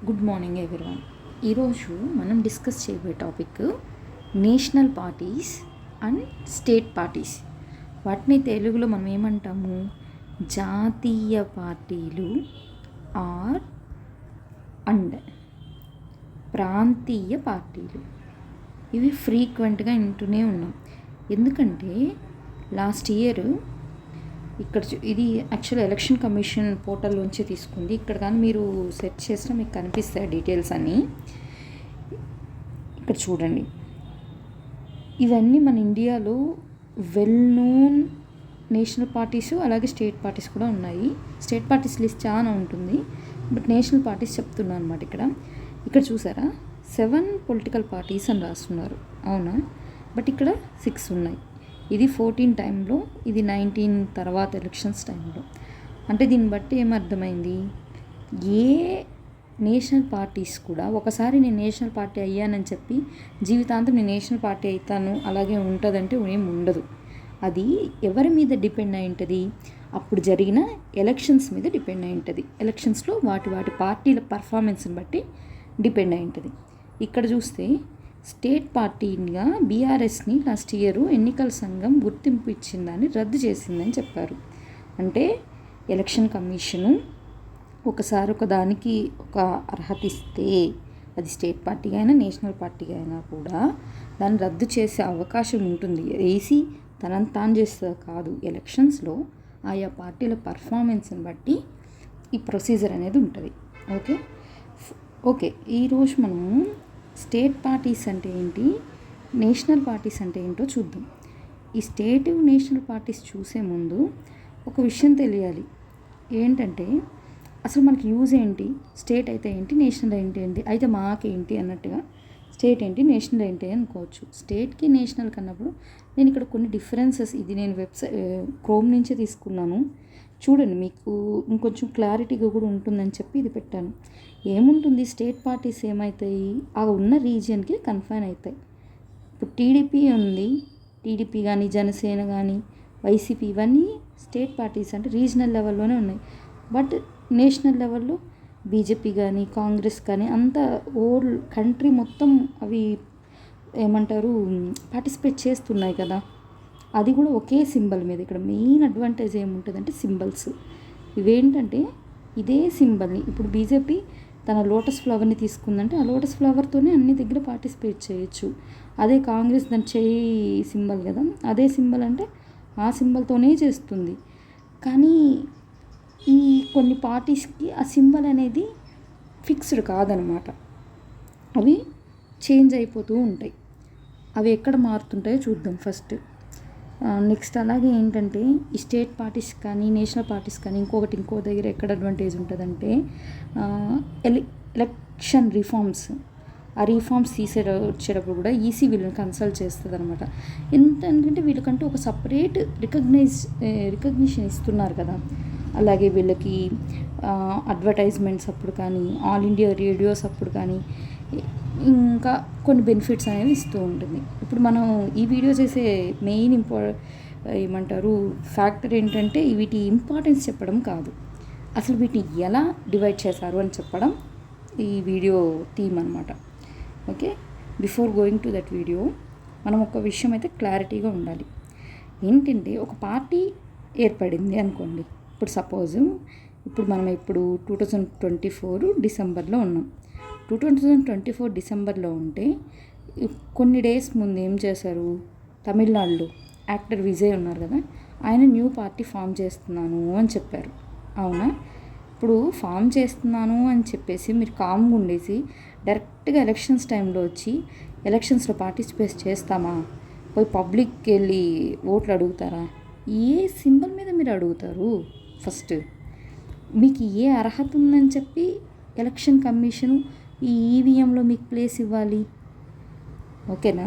Good morning everyone. ఈరోజు మనం discuss చేయబోయే topic national parties and state parties. వాటిని తెలుగులో మనం ఏమంటాము? జాతీయ పార్టీలు ఆర్ అండ్ ప్రాంతీయ పార్టీలు. ఇవి ఫ్రీక్వెంట్గా వింటూనే ఉన్నాం. ఎందుకంటే లాస్ట్ ఇయర్ ఇక్కడ ఇది యాక్చువల్ ఎలక్షన్ కమిషన్ పోర్టల్లోంచి తీసుకుంది. ఇక్కడ కానీ మీరు సెర్చ్ చేసినా మీకు కనిపిస్తాయి డీటెయిల్స్ అన్నీ. ఇక్కడ చూడండి, ఇవన్నీ మన ఇండియాలో వెల్ నోన్ నేషనల్ పార్టీస్ అలాగే స్టేట్ పార్టీస్ కూడా ఉన్నాయి. స్టేట్ పార్టీస్ లిస్ట్ చాలా ఉంటుంది, బట్ నేషనల్ పార్టీస్ చెప్తున్నాను అనమాట. ఇక్కడ చూసారా 7 పొలిటికల్ పార్టీస్ అని రాస్తున్నారు, అవునా? బట్ ఇక్కడ 6 ఉన్నాయి. ఇది 14 టైంలో, ఇది 19 తర్వాత ఎలక్షన్స్ టైంలో. అంటే దీన్ని బట్టి ఏమర్థమైంది? ఏ నేషనల్ పార్టీస్ కూడా ఒకసారి నేను నేషనల్ పార్టీ అయ్యానని చెప్పి జీవితాంతం నేను నేషనల్ పార్టీ అవుతాను అలాగే ఉంటుందంటే ఏం ఉండదు. అది ఎవరి మీద డిపెండ్ అయి ఉంటుంది? అప్పుడు జరిగిన ఎలక్షన్స్ మీద డిపెండ్ అయి ఉంటుంది. ఎలక్షన్స్లో వాటి పార్టీల పర్ఫార్మెన్స్ని బట్టి డిపెండ్ అయి ఉంటుంది. ఇక్కడ చూస్తే స్టేట్ పార్టీగా బీఆర్ఎస్ని లాస్ట్ ఇయర్ ఎన్నికల సంఘం గుర్తింపు ఇచ్చిందని రద్దు చేసిందని చెప్పారు. అంటే ఎలక్షన్ కమిషను ఒకసారి ఒకదానికి ఒక అర్హత ఇస్తే, అది స్టేట్ పార్టీగా అయినా నేషనల్ పార్టీగా అయినా కూడా దాన్ని రద్దు చేసే అవకాశం ఉంటుంది. ఏసీ తనంత తాను చేస్తుంది కాదు, ఎలక్షన్స్లో ఆయా పార్టీల పర్ఫార్మెన్స్ని బట్టి ఈ ప్రొసీజర్ అనేది ఉంటుంది. ఓకే ఈరోజు మనము స్టేట్ పార్టీస్ అంటే ఏంటి, నేషనల్ పార్టీస్ అంటే ఏంటో చూద్దాం. ఈ స్టేట్ నేషనల్ పార్టీస్ చూసే ముందు ఒక విషయం తెలియాలి. ఏంటంటే అసలు మనకి యూజ్ ఏంటి? స్టేట్ అయితే ఏంటి, నేషనల్ ఏంటి అయితే మాకేంటి అన్నట్టుగా స్టేట్ ఏంటి నేషనల్ ఏంటి అనుకోవచ్చు. స్టేట్కి నేషనల్ కన్నప్పుడు నేను ఇక్కడ కొన్ని డిఫరెన్సెస్, ఇది నేను క్రోమ్ నుంచే తీసుకున్నాను. చూడండి, మీకు ఇంకొంచెం క్లారిటీగా కూడా ఉంటుందని చెప్పి ఇది పెట్టాను. ఏముంటుంది, స్టేట్ పార్టీస్ ఏమవుతాయి, ఆ ఉన్న రీజియన్కి కన్ఫైన్ అవుతాయి. ఇప్పుడు టీడీపీ ఉంది, టీడీపీ కానీ జనసేన కానీ వైసీపీ, ఇవన్నీ స్టేట్ పార్టీస్ అంటే రీజనల్ లెవెల్లోనే ఉన్నాయి. బట్ నేషనల్ లెవెల్లో బీజేపీ కానీ కాంగ్రెస్ కానీ అంతా ఓల్ కంట్రీ మొత్తం అవి ఏమంటారు పార్టిసిపేట్ చేస్తున్నాయి కదా. అది కూడా ఒకే సింబల్ మీద. ఇక్కడ మెయిన్ అడ్వాంటేజ్ ఏముంటుందంటే సింబల్స్. ఇవేంటంటే ఇదే సింబల్ని ఇప్పుడు బీజేపీ తన లోటస్ ఫ్లవర్ని తీసుకుందంటే ఆ లోటస్ ఫ్లవర్తోనే అన్ని దగ్గర పార్టిసిపేట్ చేయొచ్చు. అదే కాంగ్రెస్ దాని చేయి సింబల్ కదా, అదే సింబల్ అంటే ఆ సింబల్తోనే చేస్తుంది. కానీ ఈ కొన్ని పార్టీస్కి ఆ సింబల్ అనేది ఫిక్స్డ్ కాదనమాట, అవి చేంజ్ అయిపోతూ ఉంటాయి. అవి ఎక్కడ మారుతుంటాయో చూద్దాం ఫస్ట్. నెక్స్ట్ అలాగే ఏంటంటే ఈ స్టేట్ పార్టీస్ కానీ నేషనల్ పార్టీస్ కానీ ఇంకో దగ్గర ఎక్కడ అడ్వాంటేజ్ ఉంటుందంటే ఎలక్షన్ రిఫార్మ్స్, ఆ రిఫార్మ్స్ వచ్చేటప్పుడు కూడా ఈసీ వీళ్ళని కన్సల్ట్ చేస్తుంది అనమాట. ఎందుకంటే వీళ్ళకంటూ ఒక సపరేట్ రికగ్నిషన్ ఇస్తున్నారు కదా. అలాగే వీళ్ళకి అడ్వర్టైజ్మెంట్స్ అప్పుడు కానీ, ఆల్ ఇండియా రేడియోస్ అప్పుడు కానీ ఇంకా కొన్ని బెనిఫిట్స్ అనేవి ఇస్తూ ఉంటుంది. ఇప్పుడు మనం ఈ వీడియో చేసే మెయిన్ ఏమంటారు ఫ్యాక్టర్ ఏంటంటే వీటి ఇంపార్టెన్స్ చెప్పడం కాదు, అసలు వీటిని ఎలా డివైడ్ చేశారు అని చెప్పడం ఈ వీడియో థీమ్ అనమాట. Okay, before going to that video మనం ఒక విషయం అయితే క్లారిటీగా ఉండాలి. ఏంటంటే ఒక పార్టీ ఏర్పడింది అనుకోండి. ఇప్పుడు సపోజ్ మనం 2024 డిసెంబర్లో ఉన్నాం. 2024 డిసెంబర్లో ఉంటే కొన్ని డేస్ ముందు ఏం చేశారు, తమిళనాడులో యాక్టర్ విజయ్ ఉన్నారు కదా, ఆయన న్యూ పార్టీ ఫామ్ చేస్తున్నాను అని చెప్పారు, అవునా? ఇప్పుడు ఫామ్ చేస్తున్నాను అని చెప్పేసి మీరు కామ్గా ఉండేసి డైరెక్ట్గా ఎలక్షన్స్ టైంలో వచ్చి ఎలక్షన్స్లో పార్టిసిపేట్ చేస్తామా? పోయి పబ్లిక్కి వెళ్ళి ఓట్లు అడుగుతారా? ఏ సింబల్ మీద మీరు అడుగుతారు? ఫస్ట్ మీకు ఏ అర్హత ఉందని చెప్పి ఎలక్షన్ కమిషను ఈ ఈవీఎంలో మీకు ప్లేస్ ఇవ్వాలి? ఓకేనా?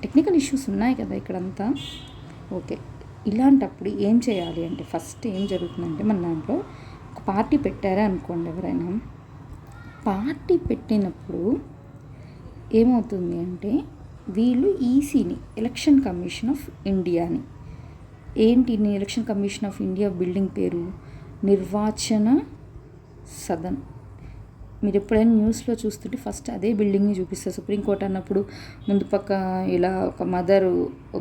టెక్నికల్ ఇష్యూస్ ఉన్నాయి కదా ఇక్కడంతా. ఓకే, ఇలాంటప్పుడు ఏం చేయాలి అంటే ఫస్ట్ ఏం జరుగుతుందంటే మన దాంట్లో ఒక పార్టీ పెట్టారా అనుకోండి, ఎవరైనా పార్టీ పెట్టినప్పుడు ఏమవుతుంది అంటే వీళ్ళు ఈసీని, ఎలక్షన్ కమిషన్ ఆఫ్ ఇండియాని, ఏంటి election commission of India building పేరు నిర్వాచన సదన్, మీరు ఎప్పుడైనా న్యూస్లో చూస్తుంటే ఫస్ట్ అదే బిల్డింగ్ని చూపిస్తారు. సుప్రీంకోర్టు అన్నప్పుడు ముందు పక్క ఇలా ఒక మదరు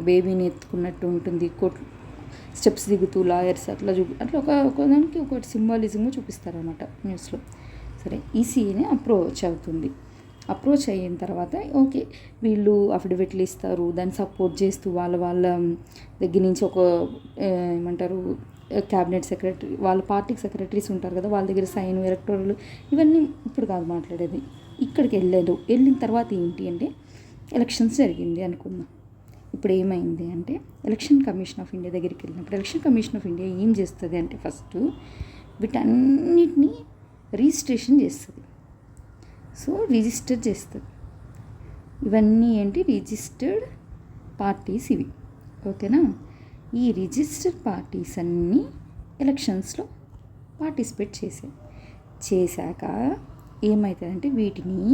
బేబీని ఎత్తుకున్నట్టు ఉంటుంది, కోర్టు స్టెప్స్ దిగుతూ లాయర్స్ అట్లా అట్లా ఒకదానికి ఒకటి సింబాలిజము చూపిస్తారన్నమాట న్యూస్లో. సరే, ఈసీఏనే అప్రోచ్ అవుతుంది. అప్రోచ్ అయిన తర్వాత ఓకే వీళ్ళు అఫిడవిట్లు ఇస్తారు, దాన్ని సపోర్ట్ చేస్తూ వాళ్ళ దగ్గర నుంచి ఒక ఏమంటారు క్యాబినెట్ సెక్రటరీ, వాళ్ళ పార్టీకి సెక్రటరీస్ ఉంటారు కదా, వాళ్ళ దగ్గర సైన్ ఎలక్టోరల్ ఇవన్నీ ఇప్పుడు కాదు మాట్లాడేది. ఇక్కడికి వెళ్ళిన తర్వాత ఏంటి అంటే ఎలక్షన్స్ జరిగింది అనుకుందాం. ఇప్పుడు ఏమైంది అంటే ఎలక్షన్ కమిషన్ ఆఫ్ ఇండియా దగ్గరికి వెళ్ళినప్పుడు ఎలక్షన్ కమిషన్ ఆఫ్ ఇండియా ఏం చేస్తుంది అంటే ఫస్ట్ వీటన్నిటినీ రిజిస్ట్రేషన్ చేస్తుంది. సో రిజిస్టర్ చేస్తుంది. ఇవన్నీ ఏంటి రిజిస్టర్డ్ పార్టీస్ ఇవి, ఓకేనా. ఈ రిజిస్టర్డ్ పార్టీస్ అన్నీ ఎలక్షన్స్లో పార్టిసిపేట్ చేశాక ఏమవుతుందంటే వీటిని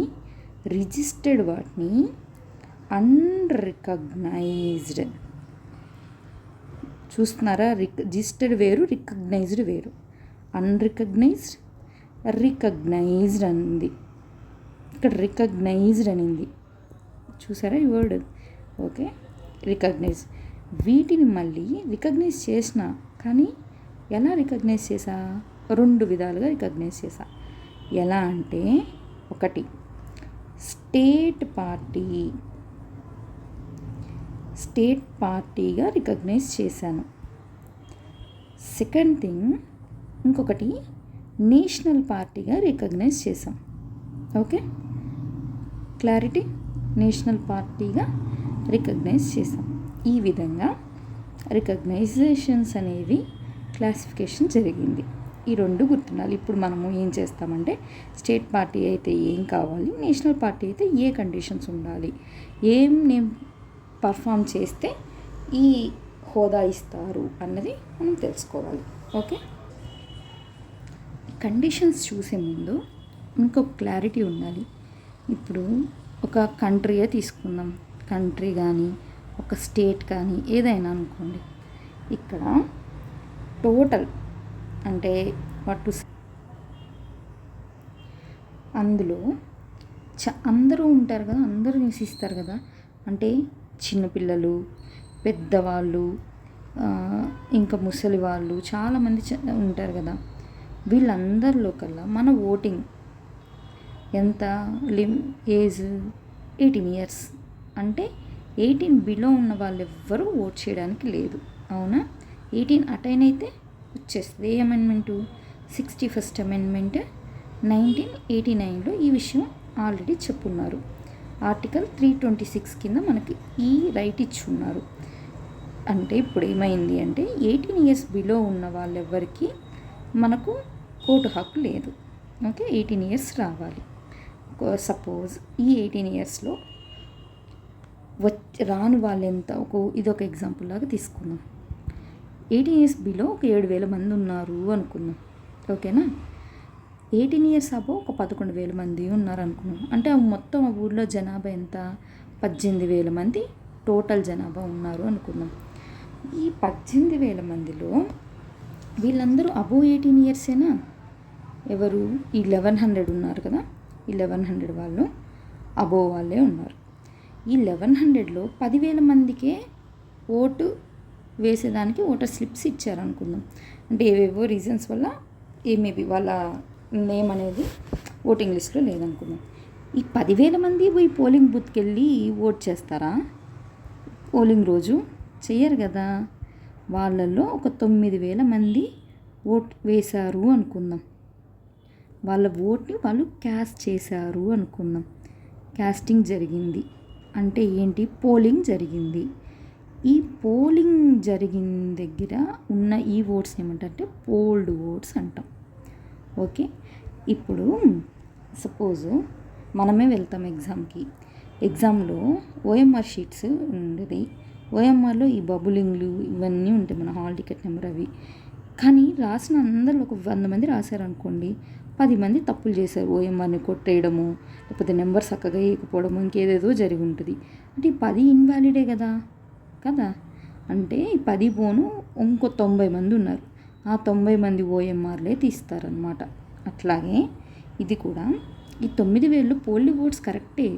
రిజిస్టర్డ్ వాటిని అన్రికగ్నైజ్డ్, చూస్తున్నారా, రిజిస్టర్డ్ వేరు రికగ్నైజ్డ్ వేరు. అన్రికగ్నైజ్డ్ రికగ్నైజ్డ్ అనింది, ఇక్కడ రికగ్నైజ్డ్ అనింది, చూసారా ఈ వర్డ్. Okay, recognise. వీటిని మళ్ళీ రికగ్నైజ్ చేసిన, కానీ ఎలా రికగ్నైజ్ చేసా, 2 విధాలుగా రికగ్నైజ్ చేసా. ఎలా అంటే ఒకటి స్టేట్ పార్టీగా రికగ్నైజ్ చేశాను. సెకండ్ థింగ్ ఇంకొకటి నేషనల్ పార్టీగా రికగ్నైజ్ చేశాం. ఓకే, క్లారిటీ, నేషనల్ పార్టీగా రికగ్నైజ్ చేశాం. ఈ విధంగా రికగ్నైజేషన్స్ అనేవి క్లాసిఫికేషన్ జరిగింది. ఈ 2 గుర్తుండాలి. ఇప్పుడు మనము ఏం చేస్తామంటే స్టేట్ పార్టీ అయితే ఏం కావాలి, నేషనల్ పార్టీ అయితే ఏ కండిషన్స్ ఉండాలి, ఏం నేను పర్ఫామ్ చేస్తే ఈ హోదా ఇస్తారు అన్నది మనం తెలుసుకోవాలి. ఓకే, కండిషన్స్ చూసే ముందు ఇంకొక క్లారిటీ ఉండాలి. ఇప్పుడు ఒక కంట్రీయే తీసుకుందాం, కంట్రీ కానీ ఒక స్టేట్ కానీ ఏదైనా అనుకోండి. ఇక్కడ టోటల్ అంటే అందులో అందరూ ఉంటారు కదా, అందరూ నివసిస్తారు కదా, అంటే చిన్నపిల్లలు, పెద్దవాళ్ళు, ఇంకా ముసలి వాళ్ళు చాలామంది ఉంటారు కదా. వీళ్ళందరిలో కల్లా మన ఓటింగ్ ఎంత, ఏజ్ 18 years, అంటే 18 బిలో ఉన్న వాళ్ళు ఎవ్వరూ ఓట్ చేయడానికి లేదు, అవునా. 18 అటైన్ అయితే వచ్చేస్తుంది. ఏ అమెండ్మెంటు, 61st అమెండ్మెంట్ 1989లో ఈ విషయం ఆల్రెడీ చెప్పున్నారు. ఆర్టికల్ 326 కింద మనకి ఈ రైట్ ఇచ్చున్నారు. అంటే ఇప్పుడు ఏమైంది అంటే 18 years బిలో ఉన్న వాళ్ళెవ్వరికి మనకు ఓటు హక్కు లేదు. ఓకే, 18 years రావాలి. సపోజ్ ఈ 18 yearsలో రాని వాళ్ళు ఎంత, ఇదొక ఎగ్జాంపుల్ లాగా తీసుకుందాం. 18 years బిలో ఒక 7,000 మంది ఉన్నారు అనుకుందాం, ఓకేనా. 18 years అబోవ్ ఒక 11,000 మంది ఉన్నారు అనుకున్నాం. అంటే మొత్తం ఆ ఊర్లో జనాభా ఎంత, 18,000 మంది టోటల్ జనాభా ఉన్నారు అనుకుందాం. ఈ 18,000 మందిలో వీళ్ళందరూ అబోవ్ 18 yearsేనా, ఎవరు ఈ 1100 ఉన్నారు కదా, ఈ 1100 వాళ్ళు అబోవ్ వాళ్ళే ఉన్నారు. ఈ 1100లో 10,000 మందికే ఓటు వేసేదానికి ఓటర్ స్లిప్స్ ఇచ్చారనుకుందాం. అంటే ఏవేవో రీజన్స్ వల్ల మేబీ వాళ్ళ నేమ్ అనేది ఓటింగ్ లిస్ట్లో లేదనుకుందాం. ఈ 10,000 మంది పోయి పోలింగ్ బూత్కి వెళ్ళి ఓట్ చేస్తారా? పోలింగ్ రోజు చెయ్యరు కదా. వాళ్ళల్లో ఒక 9,000 మంది ఓట్ వేశారు అనుకుందాం. వాళ్ళ ఓట్ని వాళ్ళు క్యాస్ట్ చేశారు అనుకుందాం. క్యాస్టింగ్ జరిగింది అంటే ఏంటి, పోలింగ్ జరిగింది. ఈ పోలింగ్ జరిగిన దగ్గర ఉన్న ఈ ఓట్స్ ఏమంటారంటే పోల్డ్ ఓట్స్ అంటాం. ఓకే, ఇప్పుడు సపోజ్ మనమే వెళ్తాం ఎగ్జామ్లో ఓఎంఆర్ షీట్స్ ఉండేది. ఓఎంఆర్లో ఈ బబులింగ్లు ఇవన్నీ ఉంటాయి, మన హాల్ టికెట్ నెంబర్ అవి. కానీ రాసిన అందరిలో ఒక 100 మంది రాశారనుకోండి, 10 మంది తప్పులు చేశారు. ఓఎంఆర్ని కొట్టేయడము, లేకపోతే నెంబర్ చక్కగా వేయకపోవడము, ఇంకేదేదో జరిగి ఉంటుంది. అంటే ఈ 10 ఇన్వాలిడే కదా. అంటే ఈ 10 పోను ఇంకో 90 మంది ఉన్నారు, ఆ 90 మంది ఓఎంఆర్లే తీస్తారనమాట. అట్లాగే ఇది కూడా ఈ 9,000 పోలింగ్ ఓట్స్ కరెక్టే,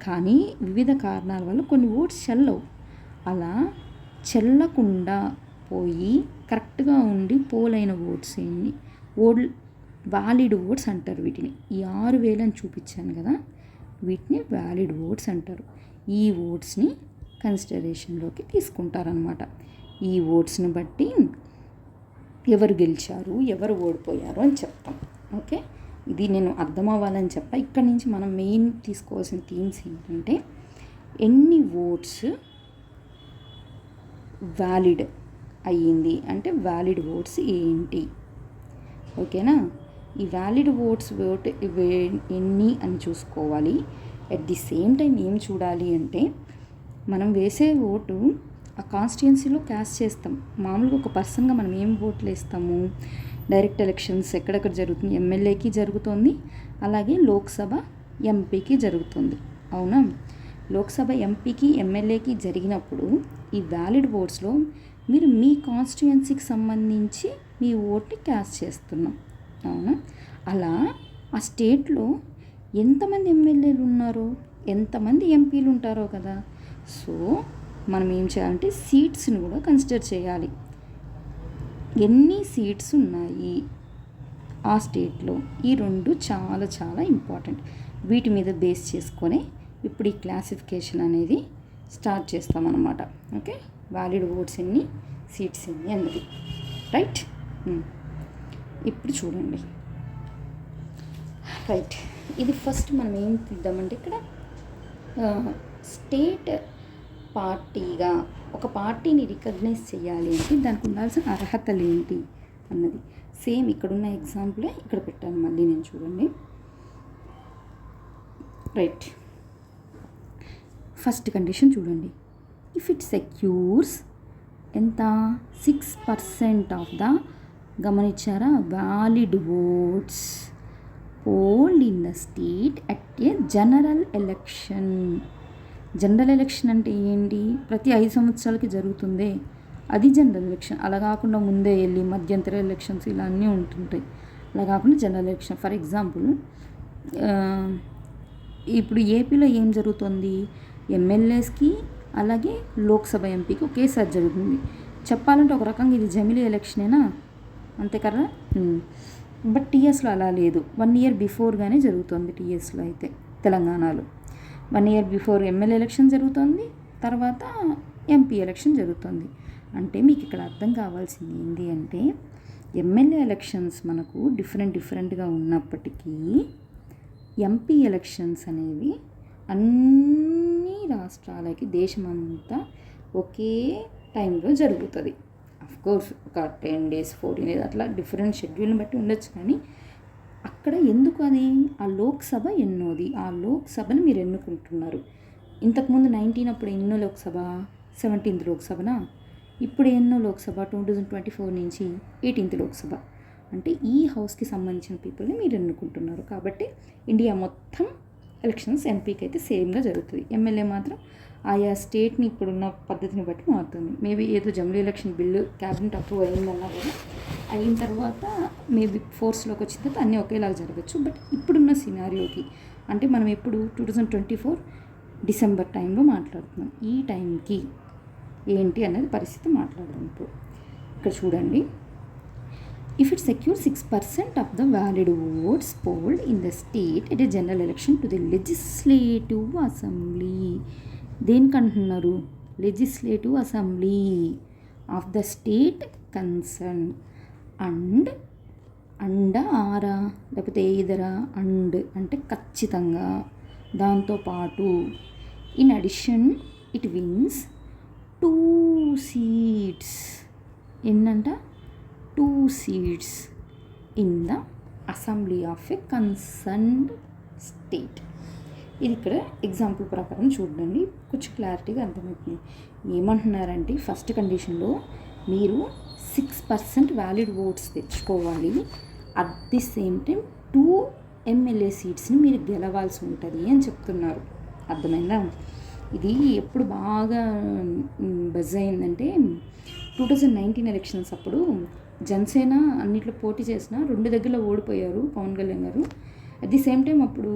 కానీ వివిధ కారణాల వల్ల కొన్ని ఓట్స్ చెల్లవు. అలా చెల్లకుండా పోయి కరెక్ట్గా ఉండి పోలైన ఓట్స్ వ్యాలిడ్ ఓట్స్ అంటారు వీటిని. ఈ 6,000 అని చూపించాను కదా, వీటిని వ్యాలిడ్ ఓట్స్ అంటారు. ఈ ఓట్స్ని కన్సిడరేషన్లోకి తీసుకుంటారనమాట. ఈ ఓట్స్ని బట్టి ఎవరు గెలిచారు, ఎవరు ఓడిపోయారు అని చెప్తాం. ఓకే, ఇది నేను అర్థం అవ్వాలని చెప్పా. ఇక్కడ నుంచి మనం మెయిన్ తీసుకోవాల్సిన థీమ్స్ ఏంటంటే, ఎన్ని ఓట్స్ వ్యాలిడ్ అయ్యింది అంటే వ్యాలిడ్ ఓట్స్ ఏంటి. ఓకేనా, ఈ వ్యాలిడ్ ఓట్స్ ఎన్ని అని చూసుకోవాలి. అట్ ది సేమ్ టైం ఏం చూడాలి అంటే, మనం వేసే ఓటు ఆ కాన్స్టిట్యున్సీలో క్యాస్ట్ చేస్తాం. మామూలుగా ఒక పర్సన్గా మనం ఏం ఓట్లు వేస్తాము, డైరెక్ట్ ఎలక్షన్స్ ఎక్కడెక్కడ జరుగుతుంది, ఎమ్మెల్యేకి జరుగుతుంది, అలాగే లోక్సభ ఎంపీకి జరుగుతుంది. అవునా, లోక్సభ ఎంపీకి ఎమ్మెల్యేకి జరిగినప్పుడు ఈ వ్యాలిడ్ ఓట్స్లో మీరు మీ కాన్స్టిట్యుయెన్సీకి సంబంధించి మీ ఓట్ని క్యాస్ట్ చేస్తున్నాం. అవునా, అలా ఆ స్టేట్లో ఎంతమంది ఎమ్మెల్యేలు ఉన్నారో, ఎంతమంది ఎంపీలు ఉంటారో కదా. సో మనం ఏం చేయాలంటే సీట్స్ని కూడా కన్సిడర్ చేయాలి. ఎన్ని సీట్స్ ఉన్నాయి ఆ స్టేట్లో, ఈ రెండు చాలా చాలా ఇంపార్టెంట్. వీటి మీద బేస్ చేసుకొని ఇప్పుడు ఈ క్లాసిఫికేషన్ అనేది స్టార్ట్ చేస్తామన్నమాట. ఓకే, వ్యాలిడ్ ఓట్స్ ఎన్ని, సీట్స్ ఎన్ని అన్నది. రైట్, ఇప్పుడు చూడండి. రైట్, ఇది ఫస్ట్ మనం ఏం తీద్దామంటే, ఇక్కడ స్టేట్ పార్టీగా ఒక పార్టీని రికగ్నైజ్ చేయాలి అంటే దానికి ఉండాల్సిన అర్హతలు ఏంటి అన్నది సేమ్ ఇక్కడున్న ఎగ్జాంపులే ఇక్కడ పెట్టాను. మళ్ళీ నేను చూడండి. రైట్, ఫస్ట్ కండిషన్ చూడండి. ఇఫ్ ఇట్ సెక్యూర్స్ ఎంత 6% ఆఫ్ ద, గమనించారా, valid votes polled in the state at a general election. General election అంటే ఏంటి, ప్రతి 5 సంవత్సరాలకి జరుగుతుందే అది జనరల్ ఎలక్షన్. అలా కాకుండా ముందే వెళ్ళి మధ్యంతర ఎలక్షన్స్ ఇలా అన్నీ ఉంటుంటాయి. అలా కాకుండా జనరల్ ఎలక్షన్. ఫర్ ఎగ్జాంపుల్, ఇప్పుడు ఏపీలో ఏం జరుగుతుంది, ఎమ్మెల్యేస్కి అలాగే లోక్సభ ఎంపీకి ఒకేసారి జరుగుతుంది. చెప్పాలంటే ఒక రకంగా ఇది జమిలీ ఎలక్షనేనా, అంతే కదా. బట్ టీఎస్లో అలా లేదు. 1 ఇయర్ బిఫోర్గానే జరుగుతుంది టీఎస్లో. అయితే తెలంగాణలో 1 ఇయర్ బిఫోర్ ఎమ్మెల్యే ఎలక్షన్ జరుగుతుంది, తర్వాత ఎంపీ ఎలక్షన్ జరుగుతుంది. అంటే మీకు ఇక్కడ అర్థం కావాల్సింది ఏంటి అంటే, ఎమ్మెల్యే ఎలక్షన్స్ మనకు డిఫరెంట్గా ఉన్నప్పటికీ ఎంపీ ఎలక్షన్స్ అనేవి అన్ని రాష్ట్రాలకి దేశమంతా ఒకే టైంలో జరుగుతుంది. అఫ్కోర్స్ ఒక 10 days 14 days అట్లా డిఫరెంట్ షెడ్యూల్ని బట్టి ఉండొచ్చు. కానీ అక్కడ ఎందుకు అది, ఆ లోక్సభ ఎన్నోది, ఆ లోక్సభను మీరు ఎన్నుకుంటున్నారు. ఇంతకుముందు 19 అప్పుడు ఎన్నో లోక్సభ, 17th లోక్సభనా. ఇప్పుడు ఎన్నో లోక్సభ, 2024 నుంచి 18th లోక్సభ. అంటే ఈ హౌస్కి సంబంధించిన పీపుల్ని మీరు ఎన్నుకుంటున్నారు. కాబట్టి ఇండియా మొత్తం ఎలక్షన్స్ ఎంపీకి అయితే సేమ్గా జరుగుతుంది. ఎమ్మెల్యే మాత్రం ఆయా స్టేట్ని ఇప్పుడున్న పద్ధతిని బట్టి మారుతుంది. మేబీ ఏదో జమిలీ ఎలక్షన్ బిల్లు క్యాబినెట్ అప్రూవ్ అయిందన్నా కూడా, అయిన తర్వాత మేబీ ఫోర్స్లోకి వచ్చిన తర్వాత అన్నీ ఒకేలాగా జరగచ్చు. బట్ ఇప్పుడున్న సినారియోకి అంటే మనం ఇప్పుడు 2024 డిసెంబర్ టైంలో మాట్లాడుతున్నాం. ఈ టైంకి ఏంటి అనేది పరిస్థితి మాట్లాడదాం. ఇప్పుడు ఇక్కడ చూడండి. If it secures 6% of the valid votes polled in the state at a general election to the legislative assembly. దేనికంటున్నారు, legislative assembly of the state concern. And ఆరా లేకపోతే ఇదరా, అండ్ అంటే ఖచ్చితంగా, దాంతోపాటు in addition it wins 2 seats. ఎన్నంట, 2 seats in the assembly of a concerned state. ఇది ఇక్కడ ఎగ్జాంపుల్ ప్రకారం చూడండి, కొంచెం క్లారిటీగా అర్థమవుతుంది. ఏమంటున్నారంటే, ఫస్ట్ కండిషన్లో మీరు 6% వ్యాలిడ్ ఓట్స్ తెచ్చుకోవాలి. At the same time 2 MLA సీట్స్ని మీరు గెలవాల్సి ఉంటుంది అని చెప్తున్నారు. అర్థమైందా? ఇది ఎప్పుడు బాగా బజ్ అయిందంటే 2019 ఎలక్షన్స్ అప్పుడు జనసేన అన్నిట్లో పోటీ చేసిన 2 దగ్గరలో ఓడిపోయారు పవన్ కళ్యాణ్ గారు. అట్ ది సేమ్ టైం అప్పుడు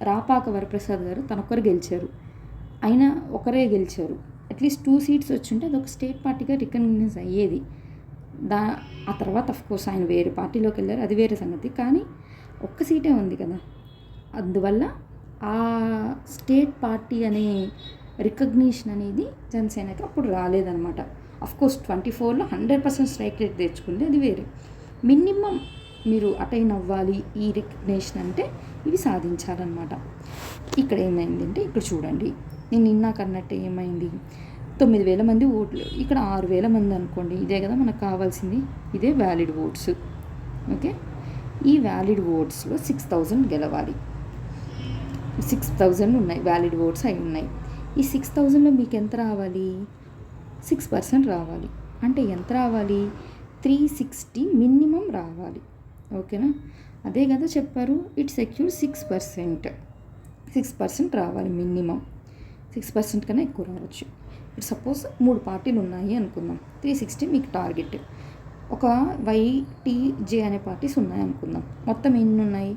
రాపాక వరప్రసాద్ గారు తనొక్కరు గెలిచారు, అయినా ఒకరే గెలిచారు. అట్లీస్ట్ 2 సీట్స్ వచ్చుంటే అదొక స్టేట్ పార్టీగా రికగ్నైజ్ అయ్యేది. ఆ తర్వాత అఫ్కోర్స్ ఆయన వేరే పార్టీలోకి వెళ్ళారు, అది వేరే సంగతి. కానీ ఒక్క సీటే ఉంది కదా, అందువల్ల ఆ స్టేట్ పార్టీ అనే రికగ్నిషన్ అనేది జనసేనకి అప్పుడు రాలేదన్నమాట. అఫ్కోర్స్ 24లో 100% స్ట్రైక్ రేట్ తెచ్చుకుంది, అది వేరే. మినిమం మీరు అటైన్ అవ్వాలి ఈ రికగ్నేషన్ అంటే ఇవి సాధించాలన్నమాట. ఇక్కడ ఏమైందంటే, ఇక్కడ చూడండి, నేను ఇందాక అన్నట్టు ఏమైంది, 9,000 మంది ఓట్లు, ఇక్కడ 6,000 మంది అనుకోండి. ఇదే కదా మనకు కావాల్సింది, ఇదే వ్యాలిడ్ ఓట్స్. ఓకే, ఈ వ్యాలిడ్ ఓట్స్లో 6,000 గెలవాలి. 6,000 ఉన్నాయి, వ్యాలిడ్ ఓట్స్ అయి ఉన్నాయి. ఈ 6,000లో మీకు ఎంత రావాలి? 6% రావాలి. అంటే ఎంత రావాలి? 360 మినిమం రావాలి. ఓకేనా, అదే కదా చెప్పారు, ఇట్ సెక్యూర్ 6% రావాలి మినిమం. 6% కన్నా ఎక్కువ రావచ్చు. ఇప్పుడు సపోజ్ 3 పార్టీలు ఉన్నాయి అనుకుందాం, 360 మీకు టార్గెట్. ఒక YTJ అనే పార్టీస్ ఉన్నాయి అనుకుందాం. మొత్తం ఎన్ని ఉన్నాయి?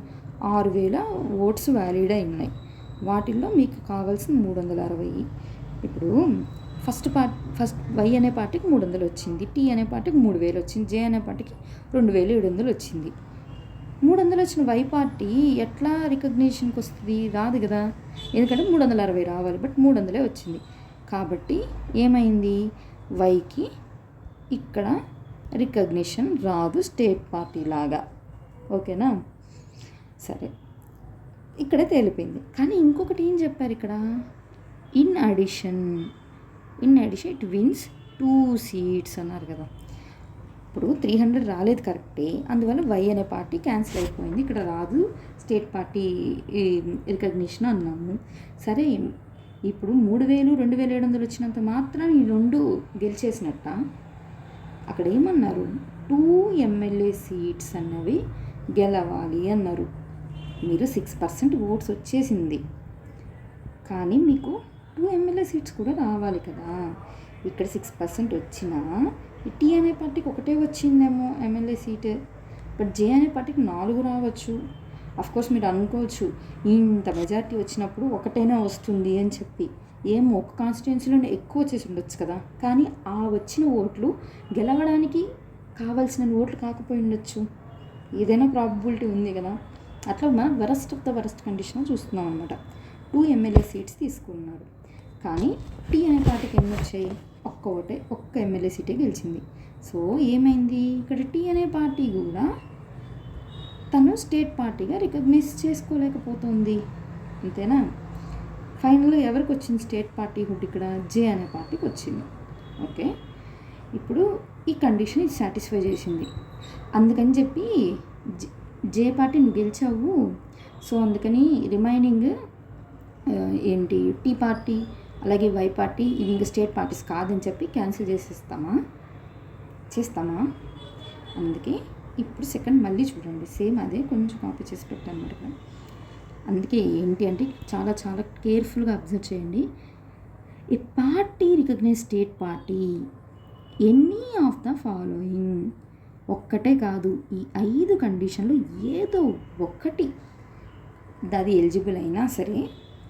6,000 ఓట్స్ వ్యాలిడ్ అయి ఉన్నాయి. వాటిల్లో మీకు కావాల్సిన 360. ఇప్పుడు ఫస్ట్ Y అనే పార్టీకి 300 వచ్చింది, T అనే పార్టీకి 3,000 వచ్చింది, J అనే పార్టీకి 2,700 వచ్చింది. 300 వచ్చిన Y పార్టీ ఎట్లా రికగ్నిషన్కి వస్తుంది? రాదు కదా, ఎందుకంటే 360 రావాలి, బట్ 300 వచ్చింది. కాబట్టి ఏమైంది? వైకి ఇక్కడ రికగ్నిషన్ రాదు స్టేట్ పార్టీ లాగా. ఓకేనా, సరే, ఇక్కడే తేలిపోయింది. కానీ ఇంకొకటి ఏం చెప్పారు ఇక్కడ, in addition it wins 2 seats అన్నారు కదా. ఇప్పుడు 300 రాలేదు కరెక్టే, అందువల్ల వై అనే పార్టీ క్యాన్సిల్ అయిపోయింది, ఇక్కడ రాదు స్టేట్ పార్టీ రికగ్నిషన్ అన్నాము. సరే, ఇప్పుడు 3,000 2,700 వచ్చినంత మాత్రం ఈ 2 గెలిచేసినట్ట. అక్కడ ఏమన్నారు, 2 MLA సీట్స్ అన్నవి గెలవాలి అన్నారు. మీరు 6% ఓట్స్ వచ్చేసింది, కానీ మీకు 2 MLA సీట్స్ కూడా రావాలి కదా. ఇక్కడ 6% వచ్చినా టీ అనే పార్టీకి ఒకటే వచ్చిందేమో MLA సీట్, బట్ J అనే పార్టీకి 4 రావచ్చు. అఫ్కోర్స్ మీరు అనుకోవచ్చు, ఇంత మెజారిటీ వచ్చినప్పుడు ఒకటైనా వస్తుంది అని చెప్పి. ఏమో ఒక కాన్స్టిట్యున్సీలోనే ఎక్కువ వచ్చేసి ఉండొచ్చు కదా, కానీ ఆ వచ్చిన ఓట్లు గెలవడానికి కావాల్సిన ఓట్లు కాకపోయి ఉండొచ్చు, ఏదైనా ప్రాబబిలిటీ ఉంది కదా. అట్లా మనం worst of the worst condition చూస్తున్నాం అనమాట. 2 MLA సీట్స్ తీసుకున్నారు, కానీ టీ అనే పార్టీకి ఎన్ని వచ్చాయి? ఒక్క MLA సీటే గెలిచింది. సో ఏమైంది, ఇక్కడ టీ అనే పార్టీ కూడా తను స్టేట్ పార్టీగా రికగ్నైజ్ చేసుకోలేకపోతుంది, అంతేనా. ఫైనల్గా ఎవరికి వచ్చింది స్టేట్ పార్టీ హుడ్? ఇక్కడ J అనే పార్టీకి వచ్చింది. ఓకే, ఇప్పుడు ఈ కండిషన్ ఇది సాటిస్ఫై చేసింది. అందుకని చెప్పి J పార్టీ నువ్వు గెలిచావు, సో అందుకని రిమైనింగ్ ఏంటి టీ పార్టీ అలాగే Y పార్టీ ఇవి ఇంకా స్టేట్ పార్టీస్ కాదని చెప్పి క్యాన్సిల్ చేస్తామా. అందుకే ఇప్పుడు సెకండ్ మళ్ళీ చూడండి, సేమ్ అదే కొంచెం కాపీ చేసి పెట్టాను అనమాట. అందుకే ఏంటి అంటే చాలా చాలా కేర్ఫుల్గా అబ్జర్వ్ చేయండి. A party recognise state party any of the following, ఒక్కటే కాదు, ఈ 5 కండిషన్లు ఏదో ఒకటి అది ఎలిజిబుల్ అయినా సరే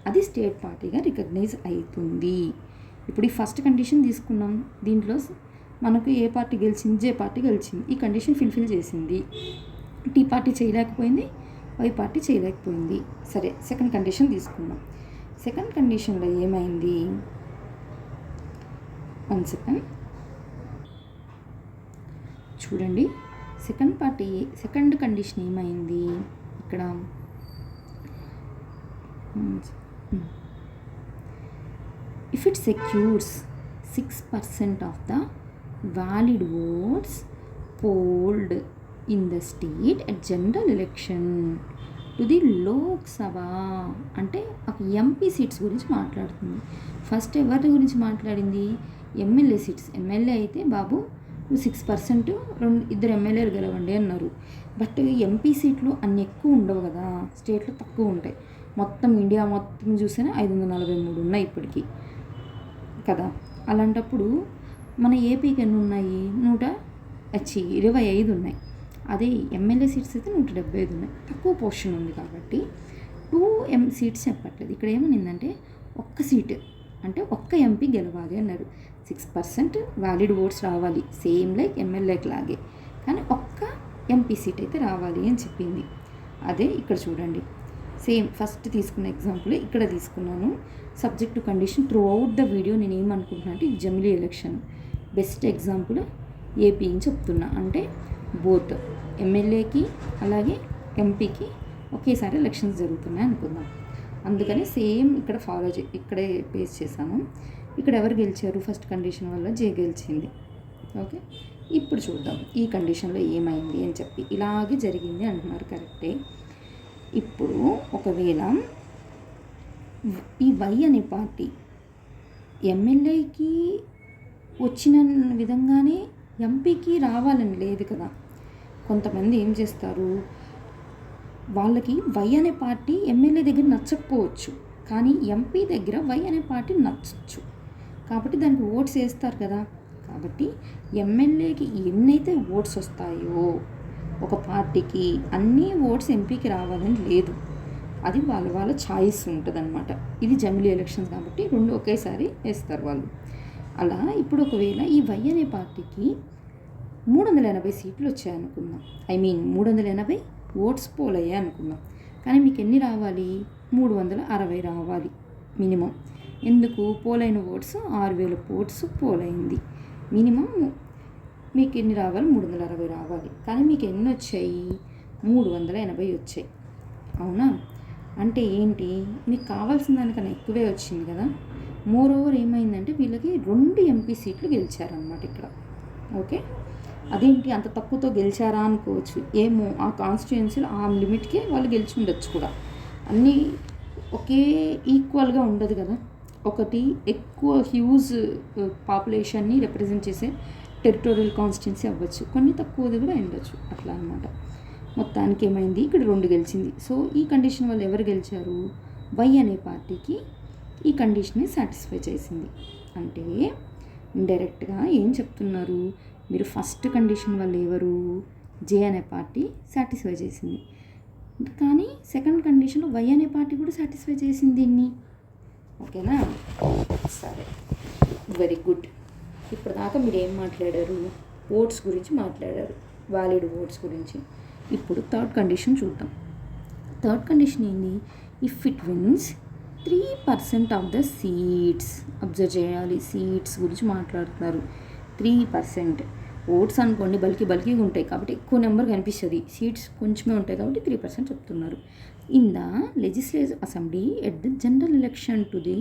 అది స్టేట్ పార్టీగా రికగ్నైజ్ అవుతుంది. ఇప్పుడు ఈ ఫస్ట్ కండిషన్ తీసుకున్నాం, దీంట్లో మనకు ఏ పార్టీ గెలిచింది? J పార్టీ గెలిచింది, ఈ కండిషన్ ఫుల్ఫిల్ చేసింది. టీ పార్టీ చేయలేకపోయింది, Y పార్టీ చేయలేకపోయింది. సరే, సెకండ్ కండిషన్ తీసుకున్నాం. సెకండ్ కండిషన్లో ఏమైంది? 1 సెకండ్ చూడండి. సెకండ్ కండిషన్ ఏమైంది ఇక్కడ? If it secures 6% of the valid votes polled in the state at general election to the Lok Sabha, అంటే ఒక ఎంపీ సీట్స్ గురించి మాట్లాడుతుంది. ఫస్ట్ ఎవరి గురించి మాట్లాడింది? MLA seats. MLA అయితే బాబు నువ్వు 6%, 2 MLAలు గెలవండి అన్నారు. బట్ ఎంపీ సీట్లు అన్ని ఎక్కువ ఉండవు కదా, స్టేట్లో తక్కువ ఉంటాయి. మొత్తం ఇండియా మొత్తం చూసినా 543 ఉన్నాయి ఇప్పటికీ కదా. అలాంటప్పుడు మన ఏపీకి ఎన్ని ఉన్నాయి? 125 ఉన్నాయి. అదే ఎమ్మెల్యే సీట్స్ అయితే 175 ఉన్నాయి, తక్కువ పోర్షన్ ఉంది కాబట్టి 2 సీట్స్ చెప్పట్లేదు. ఇక్కడ ఏమనిందంటే ఒక్క సీటు అంటే ఒక్క ఎంపీ గెలవాలి అన్నారు. 6% వ్యాలిడ్ ఓట్స్ రావాలి, సేమ్ లైక్ ఎమ్మెల్యేకి లాగే, కానీ ఒక్క ఎంపీ సీట్ అయితే రావాలి అని చెప్పింది. అదే ఇక్కడ చూడండి, సేమ్ ఫస్ట్ తీసుకున్న ఎగ్జాంపుల్ ఇక్కడ తీసుకున్నాను. Subject to condition through out the video నేను ఏమనుకుంటున్నా అంటే ఇది జమిలీ ఎలక్షన్ బెస్ట్ ఎగ్జాంపుల్ ఏపీ అని చెప్తున్నా. అంటే బోత్ ఎమ్మెల్యేకి అలాగే ఎంపీకి ఒకేసారి ఎలక్షన్స్ జరుగుతున్నాయి అనుకుందాం. అందుకని సేమ్ ఇక్కడ ఇక్కడే పేస్ చేశాను. ఇక్కడ ఎవరు గెలిచారు? ఫస్ట్ కండిషన్ వల్ల జే గెలిచింది. ఓకే, ఇప్పుడు చూద్దాం ఈ కండిషన్లో ఏమైంది అని చెప్పి. ఇలాగే జరిగింది అంటున్నారు, కరెక్టే. ఇప్పుడు ఒకవేళ ఈ వై అనే పార్టీ ఎమ్మెల్యేకి వచ్చిన విధంగానే ఎంపీకి రావాలని లేదు కదా. కొంతమంది ఏం చేస్తారు, వాళ్ళకి వై అనే పార్టీ ఎమ్మెల్యే దగ్గర నచ్చకపోవచ్చు, కానీ ఎంపీ దగ్గర వై అనే పార్టీ నచ్చచ్చు, కాబట్టి దానికి ఓట్స్ వేస్తారు కదా. కాబట్టి ఎమ్మెల్యేకి ఎన్నైతే ఓట్స్ వస్తాయో ఒక పార్టీకి అన్ని ఓట్స్ ఎంపీకి రావాలని లేదు, అది వాళ్ళ ఛాయిస్ ఉంటుంది అనమాట. ఇది జమిలీ ఎలక్షన్స్ కాబట్టి రెండు ఒకేసారి వేస్తారు వాళ్ళు. అలా ఇప్పుడు ఒకవేళ ఈ వై అనే పార్టీకి 380 సీట్లు వచ్చాయనుకుందాం, 380 ఓట్స్ పోల్ అయ్యాయి అనుకుందాం. కానీ మీకు ఎన్ని రావాలి? 360 రావాలి మినిమం. ఎందుకు? పోలైన ఓట్స్ 6000 ఓట్స్ పోలైంది. మినిమం మీకు ఎన్ని రావాలి? 360 రావాలి. కానీ మీకు ఎన్ని వచ్చాయి? 380 వచ్చాయి. అవునా? అంటే ఏంటి, మీకు కావాల్సిన దానికన్నా ఎక్కువే వచ్చింది కదా. మోర్ ఓవర్ ఏమైందంటే వీళ్ళకి 2 ఎంపీ సీట్లు గెలిచారనమాట ఇక్కడ. ఓకే, అదేంటి అంత తక్కువతో గెలిచారా అనుకోవచ్చు. ఏమో ఆ కాన్స్టిట్యుయెన్సీలో ఆ లిమిట్కే వాళ్ళు గెలిచి ఉండొచ్చు కూడా. అన్నీ ఒకే ఈక్వల్గా ఉండదు కదా. ఒకటి ఎక్కువ హ్యూజ్ పాపులేషన్ని రిప్రజెంట్ చేసే టెరిటోరియల్ కాన్స్టిట్యున్సీ అవ్వచ్చు, కొన్ని తక్కువది కూడా ఉండొచ్చు, అట్లా అనమాట. మొత్తానికి ఏమైంది, ఇక్కడ 2 గెలిచింది. సో ఈ కండిషన్ వల్ల ఎవరు గెలిచారు? వై అనే పార్టీకి ఈ కండిషన్ని సాటిస్ఫై చేసింది. అంటే ఇండైరెక్ట్గా ఏం చెప్తున్నారు, మీరు ఫస్ట్ కండిషన్ వల్ల ఎవరు? జే అనే పార్టీ సాటిస్ఫై చేసింది, కానీ సెకండ్ కండిషన్లో వై అనే పార్టీ కూడా సాటిస్ఫై చేసింది దీన్ని. ఓకేనా? సరే, వెరీ గుడ్. ఇప్పటిదాకా మీరు ఏం మాట్లాడారు? ఓట్స్ గురించి మాట్లాడారు, వ్యాలిడ్ ఓట్స్ గురించి. ఇప్పుడు థర్డ్ కండిషన్ చూద్దాం. థర్డ్ కండిషన్ ఏంది? If it wins 3% of the seats. Observe చేయాలి, సీట్స్ గురించి మాట్లాడుతున్నారు. 3% ఓట్స్ అనుకోండి, బల్కీగా ఉంటాయి కాబట్టి ఎక్కువ నెంబర్ కనిపిస్తుంది, సీట్స్ కొంచెమే ఉంటాయి కాబట్టి 3% చెప్తున్నారు. In the legislative assembly at the general election to the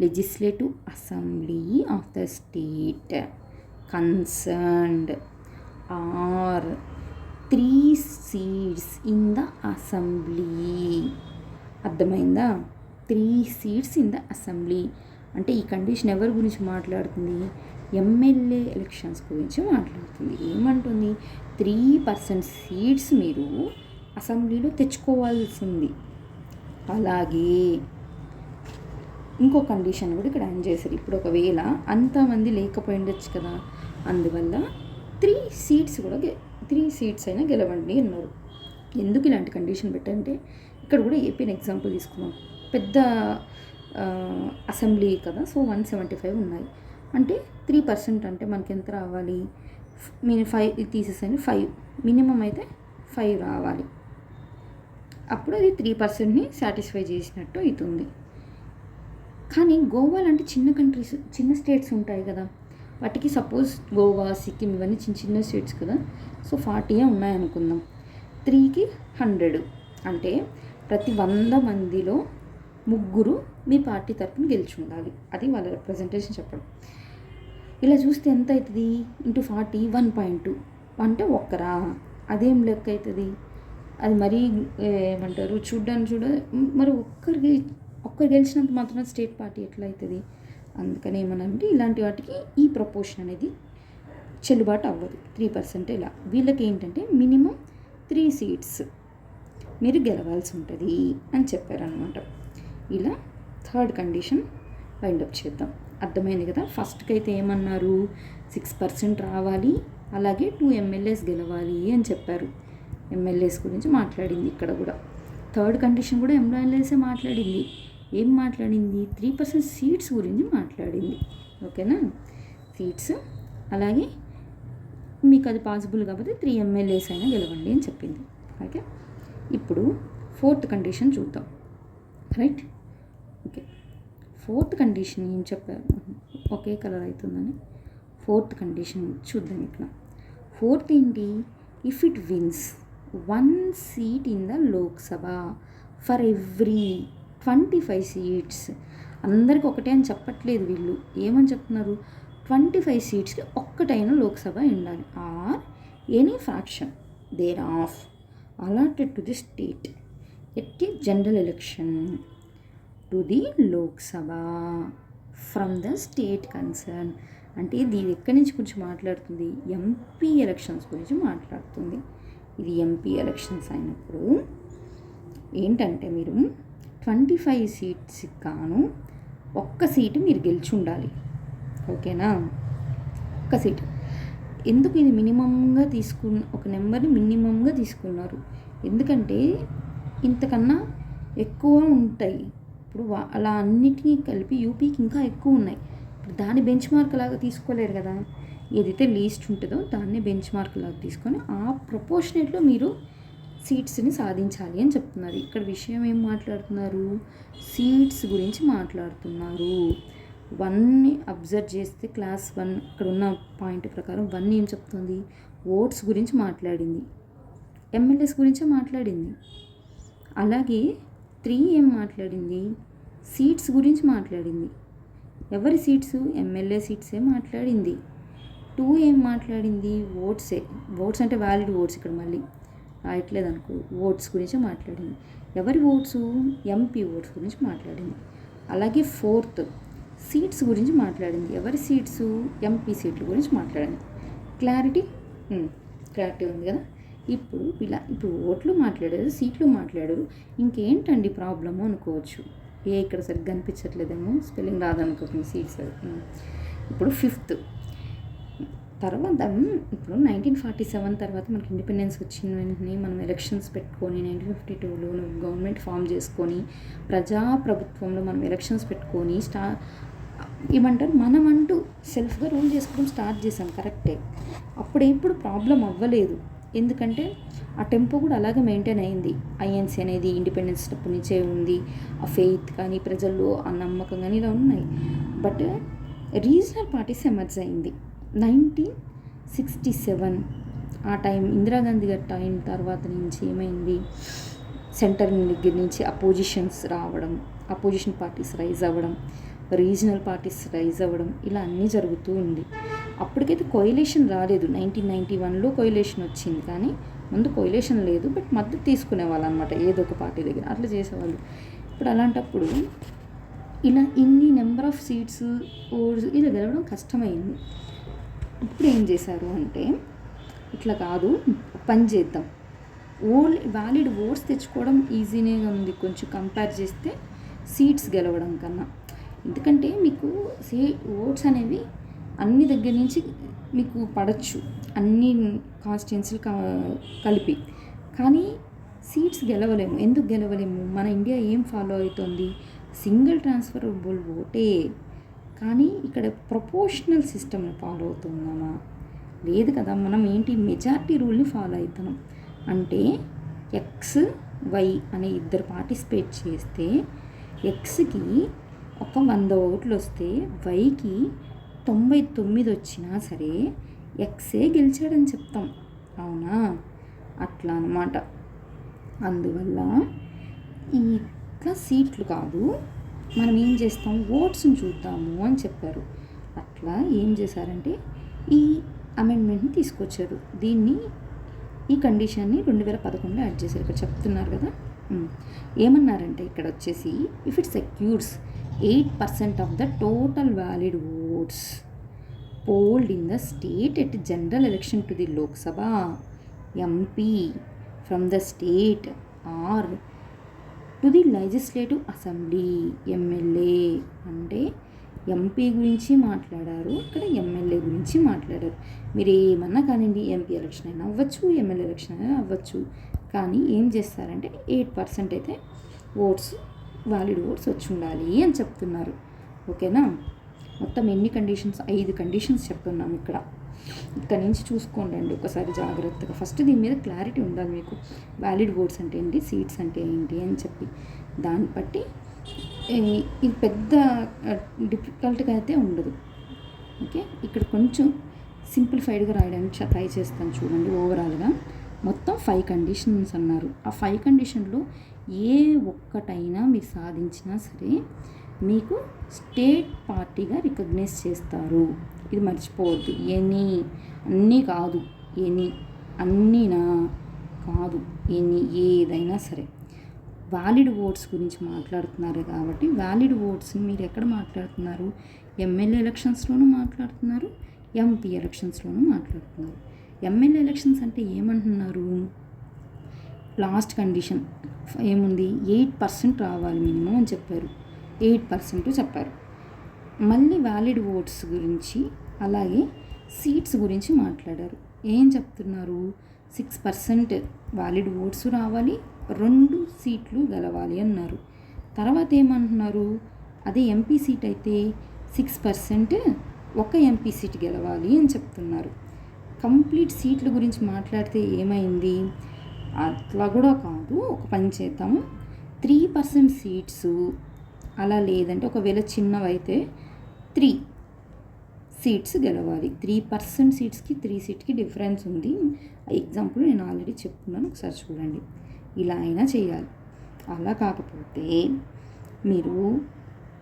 legislative assembly of the state concerned or 3 seats in the assembly. అర్థమైందా? 3 seats ఇన్ ద అసెంబ్లీ అంటే ఈ కండిషన్ ఎవరి గురించి మాట్లాడుతుంది? ఎమ్మెల్యే ఎలక్షన్స్ గురించి మాట్లాడుతుంది. ఏమంటుంది? 3% సీట్స్ మీరు అసెంబ్లీలో తెచ్చుకోవాల్సింది. అలాగే ఇంకో కండిషన్ కూడా ఇక్కడ యాడ్ చేశారు. ఇప్పుడు ఒకవేళ అంతమంది లేకపోయి ఉండొచ్చు కదా, అందువల్ల 3 seats అయినా గెలవండి అన్నారు. ఎందుకు ఇలాంటి కండిషన్ పెట్టంటే, ఇక్కడ కూడా ఏపీని ఎగ్జాంపుల్ తీసుకున్నాం. పెద్ద అసెంబ్లీ కదా, సో 175 ఉన్నాయి. అంటే 3% అంటే మనకి ఎంత రావాలి? మీరు 5 తీసేసండి, 5 మినిమం అయితే 5 రావాలి. అప్పుడు అది 3%ని సాటిస్ఫై చేసినట్టు అవుతుంది. కానీ గోవా లాంటి చిన్న స్టేట్స్ ఉంటాయి కదా, వాటికి సపోజ్ గోవా, సిక్కిం ఇవన్నీ చిన్న స్టేట్స్ కదా, సో 40 ఉన్నాయనుకుందాం. 3కి 100 అంటే ప్రతి 100 మందిలో 3 మీ పార్టీ తరపున గెలిచి ఉండాలి. అది వాళ్ళ రిప్రజెంటేషన్ చెప్పడం. ఇలా చూస్తే ఎంత అవుతుంది? ఇంటూ 40 1.2 అంటే ఒక్కరా? అదేం లెక్క అవుతుంది? అది మరీ ఏమంటారు, మరి ఒక్కరు గెలిచినంత మాత్రం స్టేట్ పార్టీ ఎట్లా అవుతుంది? అందుకని ఏమనంటే ఇలాంటి వాటికి ఈ ప్రపోర్షన్ అనేది చెల్లుబాటు అవ్వదు. 3% ఇలా. వీళ్ళకి ఏంటంటే మినిమం 3 seats మీరు గెలవాల్సి ఉంటుంది అని చెప్పారనమాట. ఇలా థర్డ్ కండిషన్ వైండప్ చేద్దాం. అర్థమైంది కదా? ఫస్ట్కి అయితే ఏమన్నారు? 6% రావాలి, అలాగే 2 ఎమ్మెల్యేస్ గెలవాలి అని చెప్పారు. ఎమ్మెల్యేస్ గురించి మాట్లాడింది ఇక్కడ కూడా. థర్డ్ కండిషన్ కూడా ఎమ్మెల్యేసే మాట్లాడింది. ఏం మాట్లాడింది? 3% సీట్స్ గురించి మాట్లాడింది. ఓకేనా? సీట్స్, అలాగే మీకు అది పాసిబుల్ కాకపోతే 3 ఎమ్మెల్యేస్ అయినా గెలవండి అని చెప్పింది. ఓకే, ఇప్పుడు ఫోర్త్ కండిషన్ చూద్దాం. రైట్? ఓకే, ఫోర్త్ కండిషన్ ఏం చెప్పారు? ఒకే కలర్ అవుతుందని ఫోర్త్ కండిషన్ చూద్దాం. ఇక్కడ ఫోర్త్ ఏంటి? If it wins 1 seat in the Lok Sabha for every 25 seats. అందరికి ఒకటే అని చెప్పట్లేదు వీళ్ళు. ఏమని చెప్తున్నారు? 25 seatsకి ఒక్కటైనా లోక్సభ ఉండాలి. Or any fraction thereof allotted to the state at a general election to the Lok Sabha from the state concern. అంటే దీని ఎక్కడి నుంచి గురించి మాట్లాడుతుంది? ఎంపీ ఎలక్షన్స్ గురించి మాట్లాడుతుంది. ఇది ఎంపీ ఎలక్షన్స్ అయినప్పుడు ఏంటంటే మీరు 25 seats గాను ఒక్క సీటు మీరు గెలిచి ఉండాలి. ఓకేనా? ఒక్క సీటు. ఎందుకు ఇది మినిమంగా ఒక నెంబర్ని మినిమంగా తీసుకున్నారు? ఎందుకంటే ఇంతకన్నా ఎక్కువ ఉంటాయి. ఇప్పుడు అలా అన్నిటినీ కలిపి యూపీకి ఇంకా ఎక్కువ ఉన్నాయి. ఇప్పుడు దాని బెంచ్ మార్క్ లాగా తీసుకోలేరు కదా. ఏదైతే లీస్ట్ ఉంటుందో దాన్ని బెంచ్ మార్క్ లాగా తీసుకొని ఆ ప్రపోర్షనేట్లో మీరు సీట్స్ని సాధించాలి అని చెప్తున్నారు. ఇక్కడ విషయం ఏం మాట్లాడుతున్నారు? సీట్స్ గురించి మాట్లాడుతున్నారు. 1ని అబ్జర్వ్ చేస్తే క్లాస్ 1 ఇక్కడ ఉన్న పాయింట్ ప్రకారం 1 ఏం చెప్తుంది? ఓట్స్ గురించి మాట్లాడింది, ఎమ్మెల్యేస్ గురించే మాట్లాడింది. అలాగే 3 ఏం మాట్లాడింది? సీట్స్ గురించి మాట్లాడింది. ఎవరి సీట్స్? ఎమ్మెల్యే సీట్సే మాట్లాడింది. 2 ఏం మాట్లాడింది? ఓట్సే. ఓట్స్ అంటే వ్యాలిడ్ ఓట్స్ ఇక్కడ మళ్ళీ రాయట్లేదు అనుకో. ఓట్స్ గురించి మాట్లాడింది. ఎవరి ఓట్స్? ఎంపీ ఓట్స్ గురించి మాట్లాడింది. అలాగే 4th సీట్స్ గురించి మాట్లాడింది. ఎవరి సీట్స్? ఎంపీ సీట్ల గురించి మాట్లాడింది. క్లారిటీ ఉంది కదా. ఇప్పుడు ఓట్లు మాట్లాడారు, సీట్లు మాట్లాడారు, ఇంకేంటండి ప్రాబ్లము అనుకోవచ్చు. ఇక్కడ సరిగ్గా అనిపించట్లేదేమో, స్పెల్లింగ్ రాదనుకోండి. సీట్స్. ఇప్పుడు 5th తర్వాత ఇప్పుడు 1947 తర్వాత మనకి ఇండిపెండెన్స్ వచ్చిన వెంటనే మనం ఎలక్షన్స్ పెట్టుకొని 1952లో గవర్నమెంట్ ఫామ్ చేసుకొని ప్రజాప్రభుత్వంలో మనం ఎలక్షన్స్ పెట్టుకొని ఏమంటారు, మనం అంటూ సెల్ఫ్గా రూల్ చేసుకోవడం స్టార్ట్ చేసాం. కరెక్టే. అప్పుడు ప్రాబ్లం అవ్వలేదు. ఎందుకంటే ఆ టెంపో కూడా అలాగే మెయింటైన్ అయింది. ఐఎన్సీ అనేది ఇండిపెండెన్స్ అప్పటి నుంచే ఉంది. ఆ ఫెయిత్ కానీ ప్రజల్లో ఆ నమ్మకం కానీ ఇలా ఉన్నాయి. బట్ రీజనల్ పార్టీస్ ఎమర్జ్ అయింది 1967. ఆ టైం ఇందిరాగాంధీ గారి టైం తర్వాత నుంచి ఏమైంది? సెంటర్ దగ్గర నుంచి అపోజిషన్స్ రావడం, అపోజిషన్ పార్టీస్ రైజ్ అవ్వడం, రీజనల్ పార్టీస్ రైజ్ అవ్వడం, ఇలా అన్నీ జరుగుతూ ఉంది. అప్పటికైతే కోయిలేషన్ రాలేదు. 1991లో కోయిలేషన్ వచ్చింది, కానీ ముందు కోయిలేషన్ లేదు. బట్ మద్దతు తీసుకునేవాళ్ళు అనమాట ఏదో ఒక పార్టీ దగ్గర, అట్లా చేసేవాళ్ళు. ఇప్పుడు అలాంటప్పుడు ఇలా ఇన్ని నెంబర్ ఆఫ్ సీట్స్ ఓట్స్ ఇలా గెలవడం కష్టమైంది. ఇప్పుడు ఏం చేశారు అంటే, ఇట్లా కాదు, పని చేద్దాం, వ్యాలిడ్ ఓట్స్ తెచ్చుకోవడం ఈజీనే ఉంది కొంచెం కంపేర్ చేస్తే సీట్స్ గెలవడం కన్నా. ఎందుకంటే మీకు ఓట్స్ అనేవి అన్ని దగ్గర నుంచి మీకు పడచ్చు, అన్ని కాన్స్టిట్యున్సీలు కలిపి. కానీ సీట్స్ గెలవలేము. ఎందుకు గెలవలేము? మన ఇండియా ఏం ఫాలో అవుతుంది? సింగిల్ ట్రాన్స్ఫరబుల్ ఓటే. కానీ ఇక్కడ ప్రపోర్షనల్ సిస్టమ్ని ఫాలో అవుతున్నామా? లేదు కదా. మనం ఏంటి, మెజారిటీ రూల్ని ఫాలో అవుతున్నాం. అంటే ఎక్స్ వై అనే ఇద్దరు పార్టిసిపేట్ చేస్తే ఎక్స్కి ఒక 100 ఓట్లు వస్తే వైకి 99 వచ్చినా సరే ఎక్సే గెలిచాడని చెప్తాం. అవునా? అట్లా అన్నమాట. అందువల్ల ఇట్లా సీట్లు కాదు, మనం ఏం చేస్తాం, ఓట్స్ని చూద్దాము అని చెప్పారు. అట్లా ఏం చేశారంటే ఈ అమెండ్మెంట్ని తీసుకొచ్చారు. ఈ కండిషన్ని 2011లో యాడ్ చేశారు. ఇక్కడ చెప్తున్నారు కదా. ఏమన్నారంటే ఇక్కడ వచ్చేసి, if it secures 8% of the total valid votes polled in the state at general election to the Lok Sabha MP from the state or to the legislative assembly MLA. అంటే ఎంపీ గురించి మాట్లాడారు, ఇక్కడ ఎమ్మెల్యే గురించి మాట్లాడారు. మీరు ఏమన్నా కానివ్వండి, ఎంపీ ఎలక్షన్ అయినా అవ్వచ్చు, ఎమ్మెల్యే ఎలక్షన్ అయినా అవ్వచ్చు. కానీ ఏం చేస్తారంటే 8% అయితే ఓట్స్, వ్యాలిడ్ ఓట్స్ వచ్చి ఉండాలి అని చెప్తున్నారు. ఓకేనా? మొత్తం ఎన్ని కండిషన్స్? 5 కండిషన్స్ చెప్తున్నాం ఇక్కడ. ఇక్కడ నుంచి చూసుకోండి ఒకసారి జాగ్రత్తగా. ఫస్ట్ దీని మీద క్లారిటీ ఉండాలి మీకు. వ్యాలిడ్ ఓట్స్ అంటే ఏంటి, సీట్స్ అంటే ఏంటి అని చెప్పి. దాన్ని బట్టి ఇది పెద్ద డిఫికల్ట్గా అయితే ఉండదు. ఓకే, ఇక్కడ కొంచెం సింప్లిఫైడ్గా రాయడానికి ట్రై చేస్తాను చూడండి. ఓవరాల్గా మొత్తం 5 కండిషన్స్ అన్నారు. ఆ 5 కండిషన్లో ఏ ఒక్కటైనా మీరు సాధించినా సరే మీకు స్టేట్ పార్టీగా రికగ్నైజ్ చేస్తారు. ఇది మర్చిపోవద్దు. అన్నీ కాదు, అన్నీనా కాదు, ఏదైనా సరే. వ్యాలిడ్ ఓట్స్ గురించి మాట్లాడుతున్నారు కాబట్టి వ్యాలిడ్ ఓట్స్ని మీరు ఎక్కడ మాట్లాడుతున్నారు? ఎమ్మెల్యే ఎలక్షన్స్లోనూ మాట్లాడుతున్నారు, ఎంపీ ఎలక్షన్స్లోనూ మాట్లాడుతున్నారు. ఎమ్మెల్యే ఎలక్షన్స్ అంటే ఏమంటున్నారు? లాస్ట్ కండిషన్ ఏముంది? 8% రావాలి మినిమం అని చెప్పారు. 8% చెప్పారు. మళ్ళీ వ్యాలిడ్ ఓట్స్ గురించి అలాగే సీట్స్ గురించి మాట్లాడారు. ఏం చెప్తున్నారు? 6% వ్యాలిడ్ ఓట్స్ రావాలి, 2 సీట్లు గెలవాలి అన్నారు. తర్వాత ఏమంటున్నారు? అదే ఎంపీ సీట్ అయితే 6% ఒక ఎంపీ సీట్ గెలవాలి అని చెప్తున్నారు. కంప్లీట్ సీట్ల గురించి మాట్లాడితే ఏమైంది? అట్లా కూడా కాదు, ఒక పని చేద్దాం. 3% సీట్స్, అలా లేదంటే ఒకవేళ చిన్నవైతే 3 సీట్స్ గెలవాలి. 3% సీట్స్కి 3 సీట్కి డిఫరెన్స్ ఉంది. ఎగ్జాంపుల్ నేను ఆల్రెడీ చెప్తున్నాను, ఒకసారి చూడండి. ఇలా అయినా చేయాలి. అలా కాకపోతే మీరు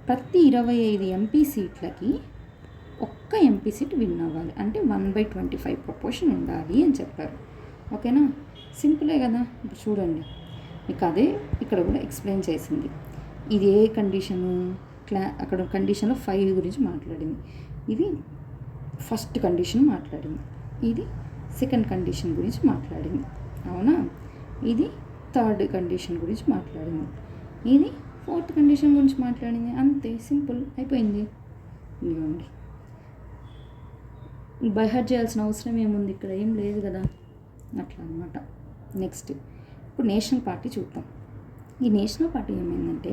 ప్రతి 25 ఎంపీ సీట్లకి ఒక్క ఎంపీ సీట్ విన్ అవ్వాలి. అంటే 1/25 ప్రపోర్షన్ ఉండాలి అని చెప్పారు. ఓకేనా? సింపులే కదా. ఇప్పుడు చూడండి, మీకు అదే ఇక్కడ కూడా ఎక్స్ప్లెయిన్ చేసింది. ఇది ఏ కండిషను? అక్కడ కండిషన్లో 5 గురించి మాట్లాడింది. ఇది ఫస్ట్ కండిషన్ మాట్లాడింది. ఇది సెకండ్ కండిషన్ గురించి మాట్లాడింది. అవునా? ఇది థర్డ్ కండిషన్ గురించి మాట్లాడింది. ఇది ఫోర్త్ కండిషన్ గురించి మాట్లాడింది. అంతే, సింపుల్ అయిపోయింది. ఇదిగోండి, బైహార్ట్ చేయాల్సిన అవసరం ఏముంది? ఇక్కడ ఏం లేదు కదా. అట్లా అనమాట. నెక్స్ట్ ఇప్పుడు నేషనల్ పార్టీ చూద్దాం. ఈ నేషనల్ పార్టీ ఏమైందంటే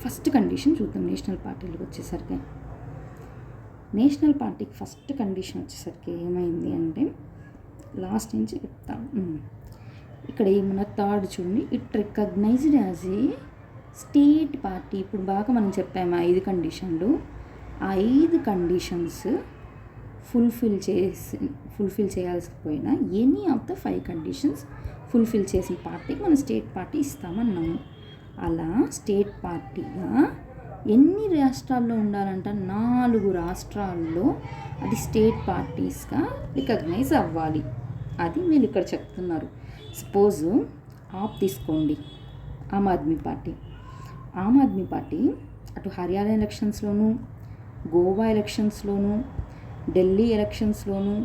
ఫస్ట్ కండిషన్ చూద్దాం. నేషనల్ పార్టీలకు వచ్చేసరికి నేషనల్ పార్టీకి ఫస్ట్ కండిషన్ వచ్చేసరికి ఏమైంది అంటే, లాస్ట్ నుంచి చెప్తాను. ఇక్కడ ఏమన్నా థర్డ్ చూడండి, it recognised as a state party. ఇప్పుడు బాగా మనం చెప్పాము 5 కండిషన్లు. ఆ 5 కండిషన్స్ ఫుల్ఫిల్ చేయాల్సిపోయినా any of the 5 conditions fulfil చేసిన పార్టీకి మనం స్టేట్ పార్టీ ఇస్తామన్నాము. అలా స్టేట్ పార్టీగా ఎన్ని రాష్ట్రాల్లో ఉండాలంట? 4 రాష్ట్రాల్లో అది స్టేట్ పార్టీస్గా రికగ్నైజ్ అవ్వాలి. అది వీళ్ళు ఇక్కడ చెప్తున్నారు. సపోజ్ ఆప్ తీసుకోండి, ఆమ్ ఆద్మీ పార్టీ అటు హర్యానా ఎలక్షన్స్లోనూ, గోవా ఎలక్షన్స్లోనూ, ఢిల్లీ ఎలక్షన్స్లోనూ,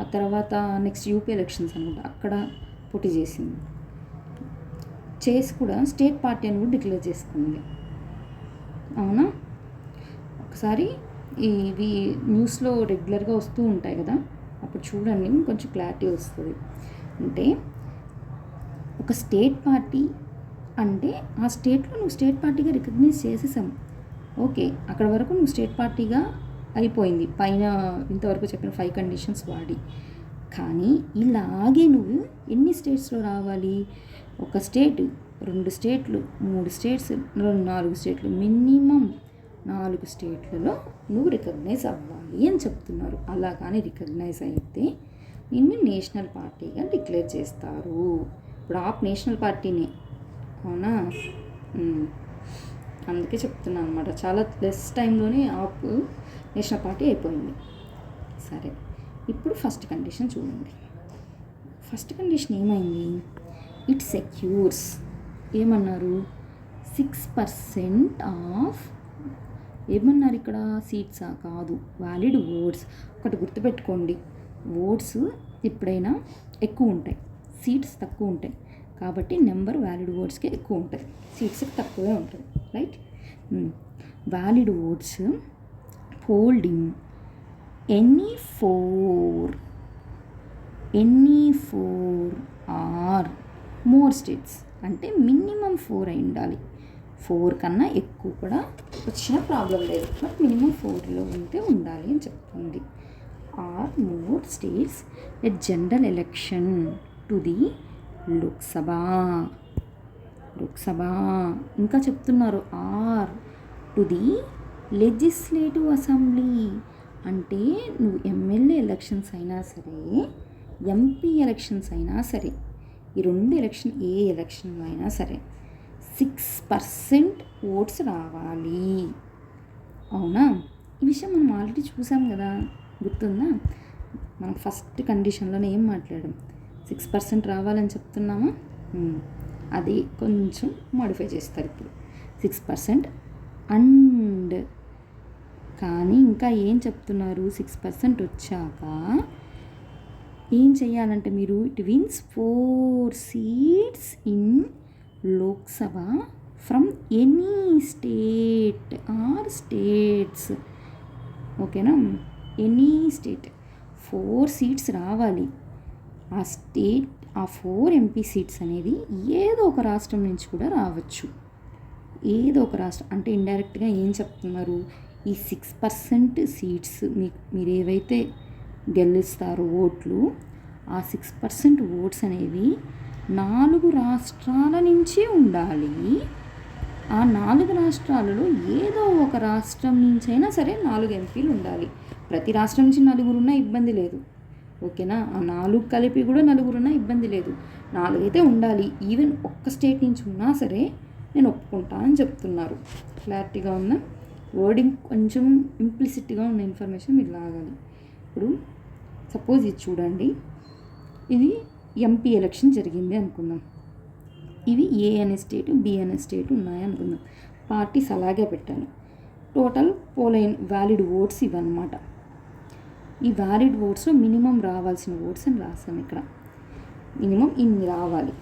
ఆ తర్వాత నెక్స్ట్ యూపీ ఎలక్షన్స్ అనమాట, అక్కడ పోటీ చేసి కూడా స్టేట్ పార్టీ అని కూడా డిక్లేర్ చేసుకుంది. అవునా? ఒకసారి ఇవి న్యూస్లో రెగ్యులర్గా వస్తూ ఉంటాయి కదా, అప్పుడు చూడండి కొంచెం క్లారిటీ వస్తుంది. అంటే ఒక స్టేట్ పార్టీ అంటే ఆ స్టేట్లో నువ్వు స్టేట్ పార్టీగా రికగ్నైజ్ చేసేసాం. ఓకే, అక్కడ వరకు నువ్వు స్టేట్ పార్టీగా అయిపోయింది పైన ఇంతవరకు చెప్పిన 5 కండిషన్స్ వాడి. కానీ ఇలాగే నువ్వు ఎన్ని స్టేట్స్లో రావాలి? ఒక స్టేట్, 2 స్టేట్లు, 3 స్టేట్స్, 4 స్టేట్లు, మినిమం 4 స్టేట్లలో నువ్వు రికగ్నైజ్ అవ్వాలి అని చెప్తున్నారు. అలా కానీ రికగ్నైజ్ అయితే నిన్ను నేషనల్ పార్టీగా డిక్లేర్ చేస్తారు. ఇప్పుడు ఆప్ నేషనల్ పార్టీనే. అవునా? అందుకే చెప్తున్నాను అనమాట. చాలా లెస్ టైంలోనే ఆప్ నేషనల్ పార్టీ అయిపోయింది. సరే, ఇప్పుడు ఫస్ట్ కండిషన్ చూడండి. ఫస్ట్ కండిషన్ ఏమైంది? ఇట్ సెక్యూర్స్, ఏమన్నారు? 6% ఆఫ్, ఏమన్నారు ఇక్కడ? సీట్సా? కాదు, వ్యాలిడ్ ఓట్స్. ఒకటి గుర్తుపెట్టుకోండి, ఓట్స్ ఎప్పుడైనా ఎక్కువ ఉంటాయి, సీట్స్ తక్కువ ఉంటాయి. కాబట్టి నెంబర్ వ్యాలిడ్ ఓట్స్కి ఎక్కువ ఉంటుంది, సీట్స్కి తక్కువే ఉంటుంది. Right? Valid votes polled in any four or more states, అంటే మినిమం 4 అయి ఉండాలి. 4 కన్నా ఎక్కువ కూడా వచ్చిన ప్రాబ్లం లేదు, బట్ మినిమం 4లో ఉంటే ఉండాలి అని చెప్తుంది. Or more states at general election to the Lok Sabha. ఇంకా చెప్తున్నారు or to the legislative assembly, అంటే నువ్వు ఎమ్మెల్యే ఎలక్షన్స్ అయినా సరే, ఎంపీ ఎలక్షన్స్ అయినా సరే, ఈ 2 ఎలక్షన్ ఏ ఎలక్షన్ అయినా సరే 6% ఓట్స్ రావాలి. అవునా? ఈ విషయం మనం ఆల్రెడీ చూసాం కదా, గుర్తుందా? మనం ఫస్ట్ కండిషన్లోనే ఏం మాట్లాడాం, 6% రావాలని చెప్తున్నామా? అది కొంచెం మోడిఫై చేస్తారు ఇప్పుడు, 6%. అండ్ కానీ ఇంకా ఏం చెప్తున్నారు, 6% వచ్చాక ఏం చెయ్యాలంటే మీరు it wins 4 seats in Lok Sabha from any state or states. ఓకేనా? ఎనీ స్టేట్ 4 seats రావాలి. ఆ 4 MP సీట్స్ అనేది ఏదో ఒక రాష్ట్రం నుంచి కూడా రావచ్చు. ఏదో ఒక రాష్ట్రం అంటే ఇండైరెక్ట్గా ఏం చెప్తున్నారు, ఈ 6% సీట్స్ మీరు ఏవైతే గెలుస్తారో ఓట్లు, ఆ 6% ఓట్స్ అనేవి 4 రాష్ట్రాల నుంచి ఉండాలి. ఆ 4 రాష్ట్రాలలో ఏదో ఒక రాష్ట్రం నుంచి అయినా సరే 4 ఎంపీలు ఉండాలి. ప్రతి రాష్ట్రం నుంచి 4 ఉన్నా ఇబ్బంది లేదు. ఓకేనా? ఆ 4 కలిపి కూడా 4 ఉన్నా ఇబ్బంది లేదు. 4 అయితే ఉండాలి. ఈవెన్ ఒక్క స్టేట్ నుంచి ఉన్నా సరే నేను ఒప్పుకుంటా అని చెప్తున్నారు. క్లారిటీగా ఉందా? వర్డింగ్ కొంచెం ఇంప్లిసిట్గా ఉన్న ఇన్ఫర్మేషన్ మీరు లాగాలి. ఇప్పుడు సపోజ్ ఇది చూడండి, ఇది ఎంపీ ఎలక్షన్ జరిగింది అనుకుందాం. ఇవి ఏ అనే స్టేట్, బి అనే స్టేట్ ఉన్నాయి అనుకుందాం. పార్టీస్ అలాగే పెట్టాను. టోటల్ వ్యాలిడ్ ఓట్స్ ఇవన్నమాట. ఈ వ్యాలిడ్ ఓట్స్లో మినిమం రావాల్సిన ఓట్స్ అని రాసాను ఇక్కడ. మినిమం ఇన్ని రావాలి.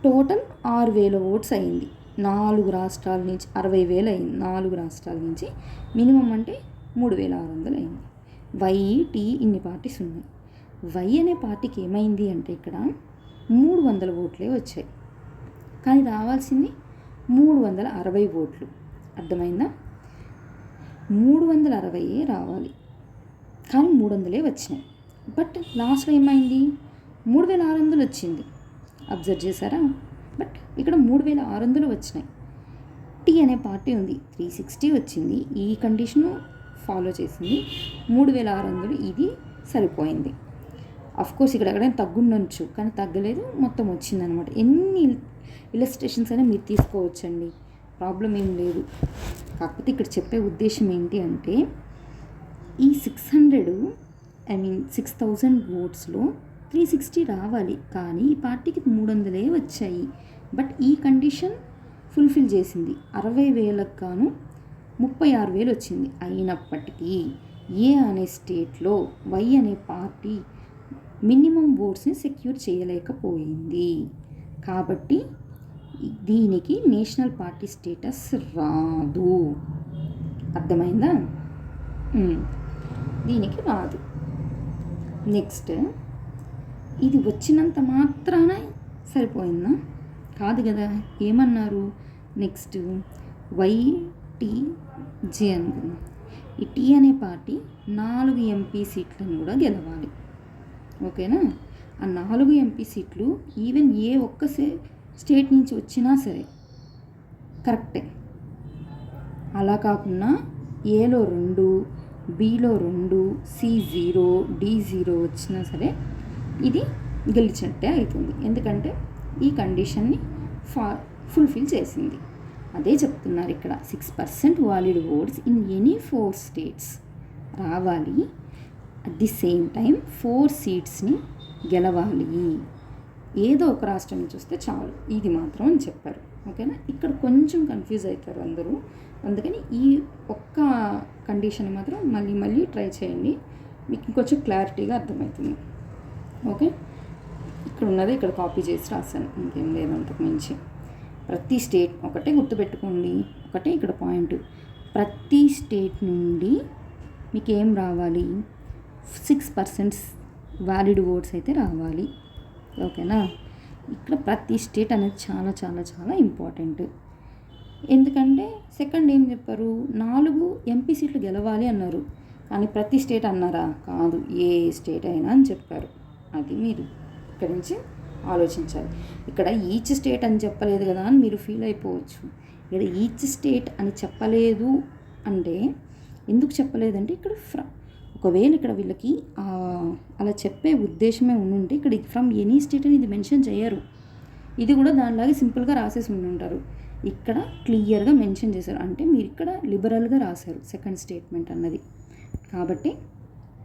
టోటల్ 6,000 ఓట్స్ అయింది. 4 రాష్ట్రాల నుంచి 60,000 అయింది. 4 రాష్ట్రాల నుంచి మినిమం అంటే 3,600 అయింది. వైటీ ఇన్ని పార్టీస్ ఉన్నాయి. వై అనే పార్టీకి ఏమైంది అంటే ఇక్కడ 300 ఓట్లే వచ్చాయి, కానీ రావాల్సింది 360 ఓట్లు. అర్థమైందా? 360 రావాలి, కానీ 300 వచ్చినాయి. బట్ లాస్ట్లో ఏమైంది, 3,600 వచ్చింది. అబ్జర్వ్ చేశారా? బట్ ఇక్కడ 3,600 వచ్చినాయి. టీ అనే పార్టీ ఉంది, 360 వచ్చింది. ఈ కండిషను ఫాలో చేసింది. 3,600 ఇది సరిపోయింది. కోర్స్ ఇక్కడ ఎక్కడైనా తగ్గుండొచ్చు, కానీ తగ్గలేదు, మొత్తం వచ్చిందనమాట. ఎన్ని ఇలస్ట్రేషన్స్ అయినా మీరు తీసుకోవచ్చండి, ప్రాబ్లం ఏం లేదు. కాకపోతే ఇక్కడ చెప్పే ఉద్దేశం ఏంటి అంటే, ఈ 6,000 ఓట్స్లో 360 రావాలి, కానీ ఈ పార్టీకి 300 వచ్చాయి. బట్ ఈ కండిషన్ ఫుల్ఫిల్ చేసింది. 60,000కు గాను 36,000 వచ్చింది. అయినప్పటికీ ఏ అనే స్టేట్లో వై అనే పార్టీ మినిమం ఓట్స్ని సెక్యూర్ చేయలేకపోయింది. కాబట్టి దీనికి నేషనల్ పార్టీ స్టేటస్ రాదు. అర్థమైందా? దీనికి రాదు. నెక్స్ట్, ఇది వచ్చినంత మాత్రాన సరిపోయిందా? కాదు కదా. ఏమన్నారు నెక్స్ట్, వైటీజే అనుకున్నాం. ఈ టీ అనే పార్టీ 4 ఎంపీ సీట్లను కూడా గెలవాలి. ఓకేనా? ఆ 4 ఎంపీ సీట్లు ఈవెన్ ఏ ఒక్క స్టేట్ నుంచి వచ్చినా సరే కరెక్టే. అలా కాకుండా ఏలో 2, బిలో 2, C0, D0 వచ్చినా సరే ఇది గెలిచినట్టే అవుతుంది. ఎందుకంటే ఈ కండిషన్ని ఫుల్ఫిల్ చేసింది. అదే చెప్తున్నారు ఇక్కడ, 6% valid votes in any 4 states రావాలి. అట్ ది సేమ్ టైం 4 సీట్స్ని గెలవాలి. ఏదో ఒక రాష్ట్రం నుంచి వస్తే చాలు, ఇది మాత్రం అని చెప్పారు. ఓకేనా? ఇక్కడ కొంచెం కన్ఫ్యూజ్ అవుతారు అందరూ, అందుకని ఈ ఒక్క కండిషన్ మాత్రం మళ్ళీ ట్రై చేయండి, మీకు ఇంకొంచెం క్లారిటీగా అర్థమవుతుంది. ఓకే? ఇక్కడ ఉన్నది ఇక్కడ కాపీ చేసి రాశాను, ఇంకేం లేదు అంతకు మించి. ప్రతి స్టేట్ ఒకటే గుర్తుపెట్టుకోండి, ఒకటే ఇక్కడ పాయింట్. ప్రతి స్టేట్ నుండి మీకు ఏం రావాలి, 6% వ్యాలిడ్ ఓట్స్ అయితే రావాలి. ఓకేనా? ఇక్కడ ప్రతి స్టేట్ అనేది చాలా చాలా చాలా ఇంపార్టెంట్. ఎందుకంటే సెకండ్ ఏం చెప్పారు, 4 ఎంపీ సీట్లు గెలవాలి అన్నారు, కానీ ప్రతి స్టేట్ అన్నారా? కాదు, ఏ స్టేట్ అయినా అని చెప్పారు. అది మీరు ఇక్కడి నుంచి ఆలోచించాలి. ఇక్కడ ఈచ్ స్టేట్ అని చెప్పలేదు కదా అని మీరు ఫీల్ అయిపోవచ్చు. ఇక్కడ ఈచ్ స్టేట్ అని చెప్పలేదు అంటే ఎందుకు చెప్పలేదంటే ఇక్కడ ఒకవేళ ఇక్కడ వీళ్ళకి అలా చెప్పే ఉద్దేశమే ఉండుంటే ఇక్కడ ఫ్రమ్ ఎనీ స్టేట్ అని ఇది మెన్షన్ చేయరు. ఇది కూడా దానిలాగే సింపుల్గా రాసేసి ఉంటారు. ఇక్కడ క్లియర్గా మెన్షన్ చేశారు, అంటే మీరు ఇక్కడ లిబరల్గా రాశారు సెకండ్ స్టేట్మెంట్ అన్నది. కాబట్టి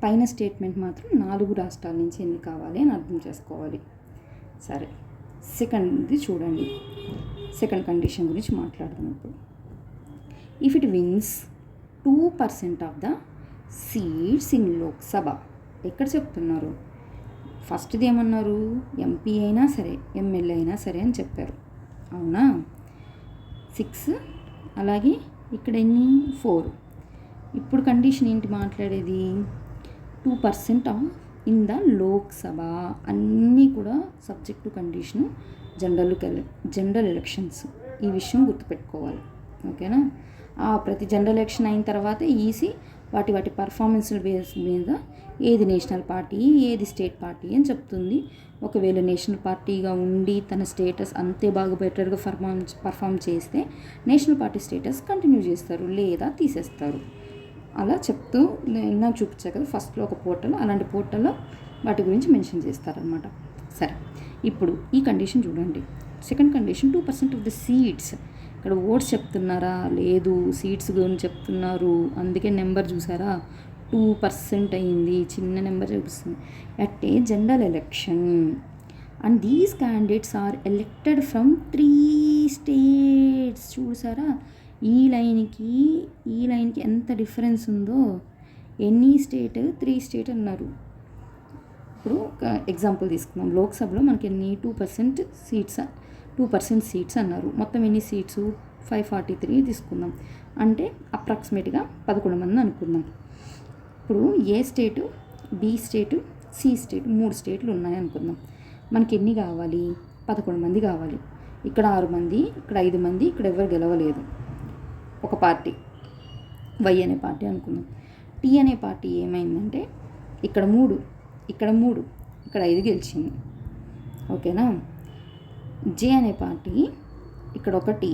పైన స్టేట్మెంట్ మాత్రం 4 రాష్ట్రాల నుంచి ఎన్ని కావాలి అని అర్థం చేసుకోవాలి. సరే, సెకండ్ది చూడండి. సెకండ్ కండిషన్ గురించి మాట్లాడుతున్నాం ఇప్పుడు. If it wins 2% of the seats in Lok Sabha. ఎక్కడ చెప్తున్నారు? ఫస్ట్ది ఏమన్నారు, ఎంపీ అయినా సరే ఎమ్మెల్యే అయినా సరే అని చెప్పారు, అవునా? 6, అలాగే ఇక్కడ ఎన్ని, 4. ఇప్పుడు కండిషన్ ఏంటి మాట్లాడేది, 2% ఆఫ్ ఇన్ ద లోక్సభ. అన్నీ కూడా subject to condition, general elections. ఈ విషయం గుర్తుపెట్టుకోవాలి. ఓకేనా? ప్రతి జనరల్ ఎలక్షన్ అయిన తర్వాత ఈసీ వాటి పర్ఫార్మెన్స్ బేస్ మీద ఏది నేషనల్ పార్టీ ఏది స్టేట్ పార్టీ అని చెప్తుంది. ఒకవేళ నేషనల్ పార్టీగా ఉండి తన స్టేటస్ అంతే బాగా బెటర్గా పర్ఫామ్ చేస్తే నేషనల్ పార్టీ స్టేటస్ కంటిన్యూ చేస్తారు, లేదా తీసేస్తారు. అలా చెప్తూ నాకు చూపించా కదా ఫస్ట్లో ఒక పోర్టల్, అలాంటి పోర్టల్లో వాటి గురించి మెన్షన్ చేస్తారనమాట. సరే, ఇప్పుడు ఈ కండిషన్ చూడండి. Second condition 2% of the seats. ఇక్కడ ఓట్స్ చెప్తున్నారా? లేదు, సీట్స్ గురించి చెప్తున్నారు. అందుకే నెంబర్ చూసారా, 2% అయింది, చిన్న నెంబర్ చూపిస్తుంది. At a general election and these candidates are elected from 3 states. చూసారా, ఈ లైన్కి ఎంత డిఫరెన్స్ ఉందో. ఎనీ స్టేట్, 3 స్టేట్ అన్నారు. ఇప్పుడు ఎగ్జాంపుల్ తీసుకుందాం. లోక్సభలో మనకి ఎన్ని 2% సీట్స్ అన్నారు. మొత్తం ఎన్ని సీట్స్, 543 తీసుకుందాం. అంటే అప్రాక్సిమేట్గా 11 మంది అనుకుందాం. ఇప్పుడు ఏ స్టేటు, బి స్టేటు, సి స్టేట్, 3 స్టేట్లు ఉన్నాయి అనుకుందాం. మనకి ఎన్ని కావాలి, 11 మంది కావాలి. ఇక్కడ 6 మంది, ఇక్కడ 5 మంది, ఇక్కడ ఎవరు గెలవలేదు. ఒక పార్టీ వై అనే పార్టీ అనుకుందాం. టీ అనే పార్టీ ఏమైందంటే ఇక్కడ 3, ఇక్కడ 5 గెలిచింది. ఓకేనా? జే అనే పార్టీ ఇక్కడ 1,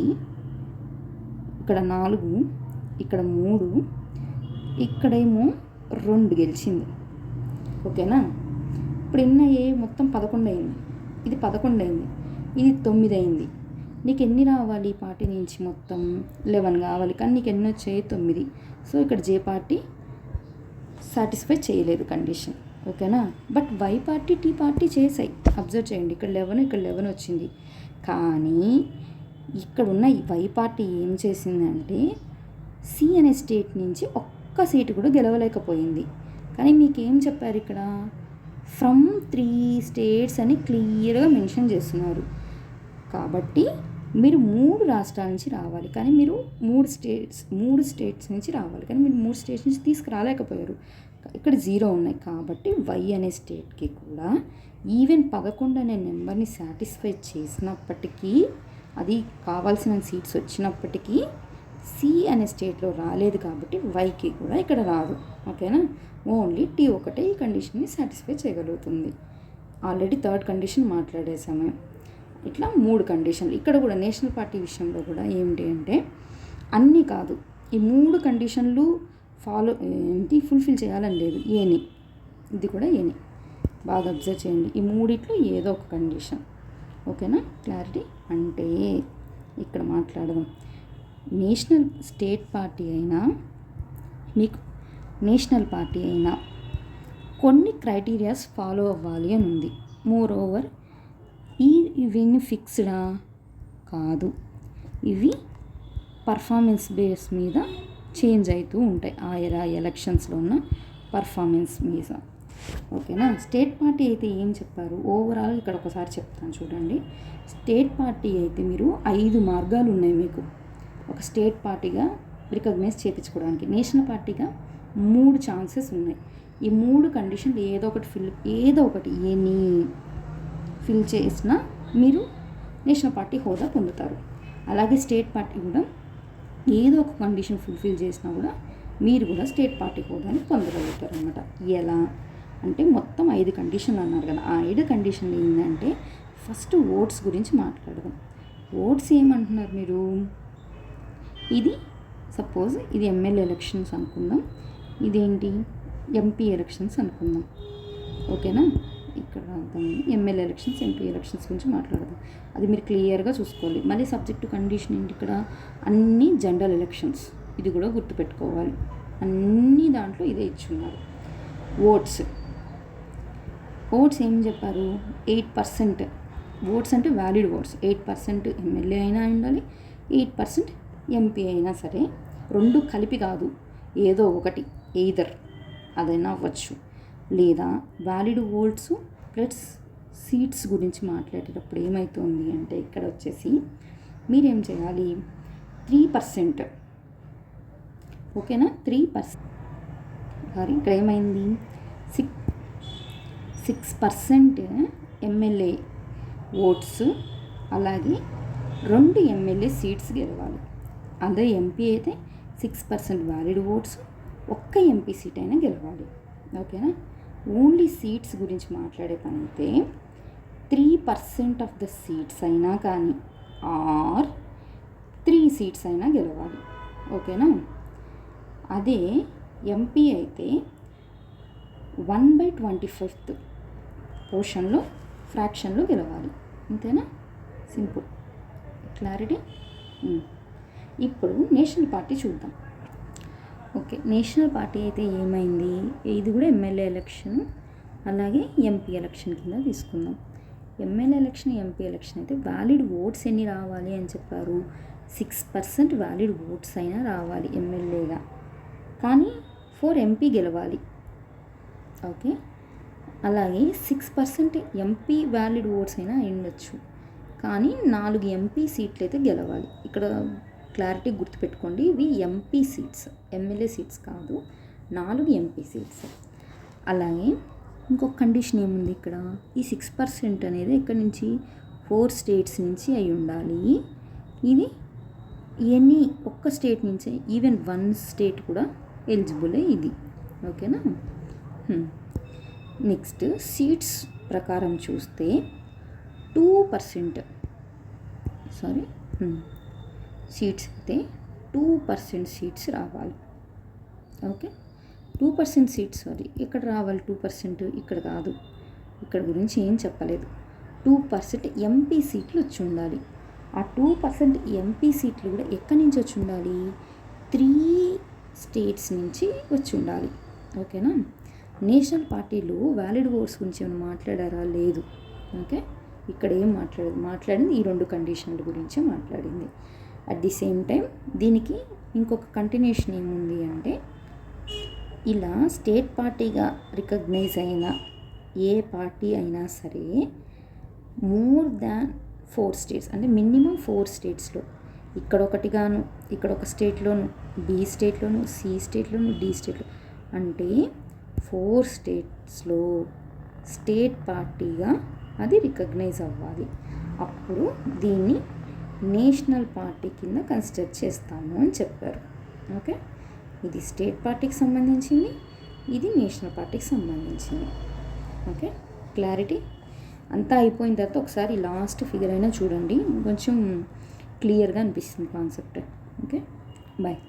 ఇక్కడ 4, ఇక్కడ 3, ఇక్కడేమో 2 గెలిచింది. ఓకేనా? ఇప్పుడు ఎన్ని అయ్యాయి, మొత్తం 11 అయింది. ఇది 11 అయింది, ఇది 9 అయింది. నీకు ఎన్ని రావాలి ఈ పార్టీ నుంచి, మొత్తం 11 కావాలి, కానీ నీకు ఎన్ని వచ్చాయి, 9. సో ఇక్కడ జే పార్టీ సాటిస్ఫై చేయలేదు కండిషన్. ఓకేనా? But Y party, T party చేసాయి. అబ్జర్వ్ చేయండి, ఇక్కడ 11 వచ్చింది. కానీ ఇక్కడ ఉన్న ఈ వై పార్టీ ఏం చేసిందంటే సి అనే స్టేట్ నుంచి ఒక్క సీటు కూడా గెలవలేకపోయింది. కానీ మీకేం చెప్పారు ఇక్కడ, ఫ్రమ్ 3 స్టేట్స్ అని క్లియర్గా మెన్షన్ చేస్తున్నారు. కాబట్టి మీరు 3 రాష్ట్రాల నుంచి రావాలి, కానీ మీరు 3 స్టేట్స్ నుంచి రావాలి, కానీ మీరు 3 స్టేట్స్ నుంచి తీసుకురాలేకపోయారు. ఇక్కడ 0 ఉన్నాయి. కాబట్టి వై అనే స్టేట్కి కూడా ఈవెన్ 11 అనే నెంబర్ని సాటిస్ఫై చేసినప్పటికీ, అది కావాల్సిన సీట్స్ వచ్చినప్పటికీ సి అనే స్టేట్లో రాలేదు. కాబట్టి వైకి కూడా ఇక్కడ రాదు. ఓకేనా? ఓన్లీ టీ ఒకటే ఈ కండిషన్ని సాటిస్ఫై చేయగలుగుతుంది. ఆల్రెడీ థర్డ్ కండిషన్ మాట్లాడేసాము. ఇట్లా 3 కండిషన్లు. ఇక్కడ కూడా నేషనల్ పార్టీ విషయంలో కూడా ఏమిటి అంటే అన్నీ కాదు, ఈ 3 కండిషన్లు ఫుల్ఫిల్ చేయాలని లేదు. ఏని, ఇది కూడా ఏని. బాగా అబ్జర్వ్ చేయండి, ఈ 3 ఏదో ఒక కండిషన్. ఓకేనా? క్లారిటీ అంటే ఇక్కడ మాట్లాడదాం. నేషనల్ స్టేట్ పార్టీ అయినా మీకు నేషనల్ పార్టీ అయినా కొన్ని క్రైటీరియాస్ ఫాలో అవ్వాలి అని ఉంది. మోర్ ఓవర్ ఇవన్నీ ఫిక్స్డా కాదు, ఇవి పర్ఫార్మెన్స్ బేస్ మీద చేంజ్ అవుతూ ఉంటాయి. ఆయా ఎలక్షన్స్లో ఉన్న పర్ఫార్మెన్స్ మీద. ఓకేనా. స్టేట్ పార్టీ అయితే ఏం చెప్పారు ఓవరాల్ ఇక్కడ ఒకసారి చెప్తాను చూడండి. స్టేట్ పార్టీ అయితే మీరు 5 మార్గాలు ఉన్నాయి మీకు ఒక స్టేట్ పార్టీగా రికగ్నైజ్ చేయించుకోవడానికి. నేషనల్ పార్టీగా 3 ఛాన్సెస్ ఉన్నాయి. ఈ 3 కండిషన్లు ఏదో ఒకటి ఎనీ ఫిల్ చేసినా మీరు నేషనల్ పార్టీ హోదా పొందుతారు. అలాగే స్టేట్ పార్టీ కూడా ఏదో ఒక కండిషన్ ఫుల్ఫిల్ చేసినా కూడా మీరు కూడా స్టేట్ పార్టీ హోదాని పొందగలుగుతారు అనమాట. ఎలా అంటే మొత్తం 5 కండిషన్లు అన్నారు కదా. ఆ 5 కండిషన్లు ఏంటంటే ఫస్ట్ ఓట్స్ గురించి మాట్లాడదాం. ఓట్స్ ఏమంటున్నారు మీరు, ఇది సపోజ్ ఇది ఎమ్మెల్యే ఎలక్షన్స్ అనుకుందాం, ఇదేంటి ఎంపీ ఎలక్షన్స్ అనుకుందాం. ఓకేనా. ఇక్కడ రాద్దాం ఎమ్మెల్యే ఎలక్షన్స్ ఎంపీ ఎలక్షన్స్ గురించి మాట్లాడదాం. అది మీరు క్లియర్గా చూసుకోవాలి. మళ్ళీ సబ్జెక్టు కండిషన్ ఏంటి ఇక్కడ, అన్ని జనరల్ ఎలక్షన్స్, ఇది కూడా గుర్తుపెట్టుకోవాలి. అన్ని దాంట్లో ఇదే ఇచ్చున్నారు. ఓట్స్ ఏం చెప్పారు, 8%. ఓట్స్ అంటే వ్యాలిడ్ ఓట్స్. 8% ఎమ్మెల్యే అయినా ఉండాలి, 8% ఎంపీ అయినా సరే, 2 కలిపి కాదు, ఏదో ఒకటి ఎయిదర్ అదైనా అవ్వచ్చు. లేదా వ్యాలిడ్ ఓట్స్ ప్లస్ సీట్స్ గురించి మాట్లాడేటప్పుడు ఏమవుతుంది అంటే ఇక్కడ వచ్చేసి మీరేం చేయాలి, 3%. ఓకేనా. 3% ఇక్కడ ఏమైంది, 6% ఎమ్మెల్యే ఓట్స్, అలాగే 2 ఎమ్మెల్యే సీట్స్ గెలవాలి. అదే ఎంపీ అయితే 6% వ్యాలిడ్ ఓట్స్, 1 ఎంపీ సీట్ అయినా గెలవాలి. ఓకేనా. ఓన్లీ సీట్స్ గురించి మాట్లాడే పని అయితే 3% ఆఫ్ ద సీట్స్ అయినా కానీ ఆర్ 3 సీట్స్ అయినా గెలవాలి. ఓకేనా. అదే ఎంపీ అయితే 1/25 పోర్షన్లో ఫ్రాక్షన్లో గెలవాలి. అంతేనా, సింపుల్, క్లారిటీ. ఇప్పుడు నేషనల్ పార్టీ చూద్దాం. ఓకే, నేషనల్ పార్టీ అయితే ఏమైంది, ఇది కూడా ఎమ్మెల్యే ఎలక్షన్ అలాగే ఎంపీ ఎలక్షన్ కింద తీసుకుందాం. ఎమ్మెల్యే ఎలక్షన్ ఎంపీ ఎలక్షన్ అయితే వ్యాలిడ్ ఓట్స్ ఎన్ని రావాలి అని చెప్పారు, 6% వ్యాలిడ్ ఓట్స్ అయినా రావాలి ఎమ్మెల్యేగా, కానీ 4 ఎంపీ గెలవాలి. ఓకే. అలాగే 6% ఎంపీ వ్యాలిడ్ ఓట్స్ అయినా ఉండొచ్చు, కానీ 4 ఎంపీ సీట్లు అయితే గెలవాలి. ఇక్కడ క్లారిటీ గుర్తుపెట్టుకోండి, ఇవి ఎంపీ సీట్స్, ఎమ్మెల్యే సీట్స్ కాదు, 4 ఎంపీ సీట్స్. అలాగే ఇంకొక కండిషన్ ఏముంది ఇక్కడ, ఈ 6% అనేది ఇక్కడ నుంచి 4 స్టేట్స్ నుంచి అయి ఉండాలి. ఇది ఎనీ ఒక్క స్టేట్ నుంచే, ఈవెన్ 1 స్టేట్ కూడా ఎలిజిబులే ఇది. ఓకేనా. నెక్స్ట్ సీట్స్ ప్రకారం చూస్తే 2% సీట్స్ అయితే 2% సీట్స్ రావాలి. ఓకే. 2% సీట్స్ ఎక్కడ రావాలి, 2% ఇక్కడ కాదు, ఇక్కడ గురించి ఏం చెప్పలేదు. 2% ఎంపీ సీట్లు వచ్చి ఉండాలి. ఆ 2% ఎంపీ సీట్లు కూడా ఎక్కడి నుంచి వచ్చి ఉండాలి, 3 స్టేట్స్ నుంచి వచ్చి ఉండాలి. ఓకేనా. నేషనల్ పార్టీలో వ్యాలిడ్ ఓట్స్ గురించి ఏమైనా మాట్లాడారా, లేదు. ఓకే, ఇక్కడ ఏం మాట్లాడింది ఈ 2 కండిషన్ల గురించే మాట్లాడింది. అట్ ది సేమ్ టైం దీనికి ఇంకొక కంటిన్యూషన్ ఏముంది అంటే, ఇలా స్టేట్ పార్టీగా రికగ్నైజ్ అయిన ఏ పార్టీ అయినా సరే మోర్ దాన్ 4 స్టేట్స్, అంటే మినిమం 4 స్టేట్స్లో, ఇక్కడ ఒకటిగాను, ఇక్కడ ఒక స్టేట్లోను, బి స్టేట్లోను, సి స్టేట్లోను, డి స్టేట్లో, అంటే 4 స్టేట్స్లో స్టేట్ పార్టీగా అది రికగ్నైజ్ అవ్వాలి. అప్పుడు దీన్ని నేషనల్ పార్టీ కింద కన్సిడర్ చేస్తాము అని చెప్పారు. ఓకే, ఇది స్టేట్ పార్టీకి సంబంధించింది, ఇది నేషనల్ పార్టీకి సంబంధించింది. ఓకే, క్లారిటీ అంతా అయిపోయిన తర్వాత ఒకసారి లాస్ట్ ఫిగర్ అయినా చూడండి, కొంచెం క్లియర్గా అనిపిస్తుంది కాన్సెప్ట్. Okay, bye.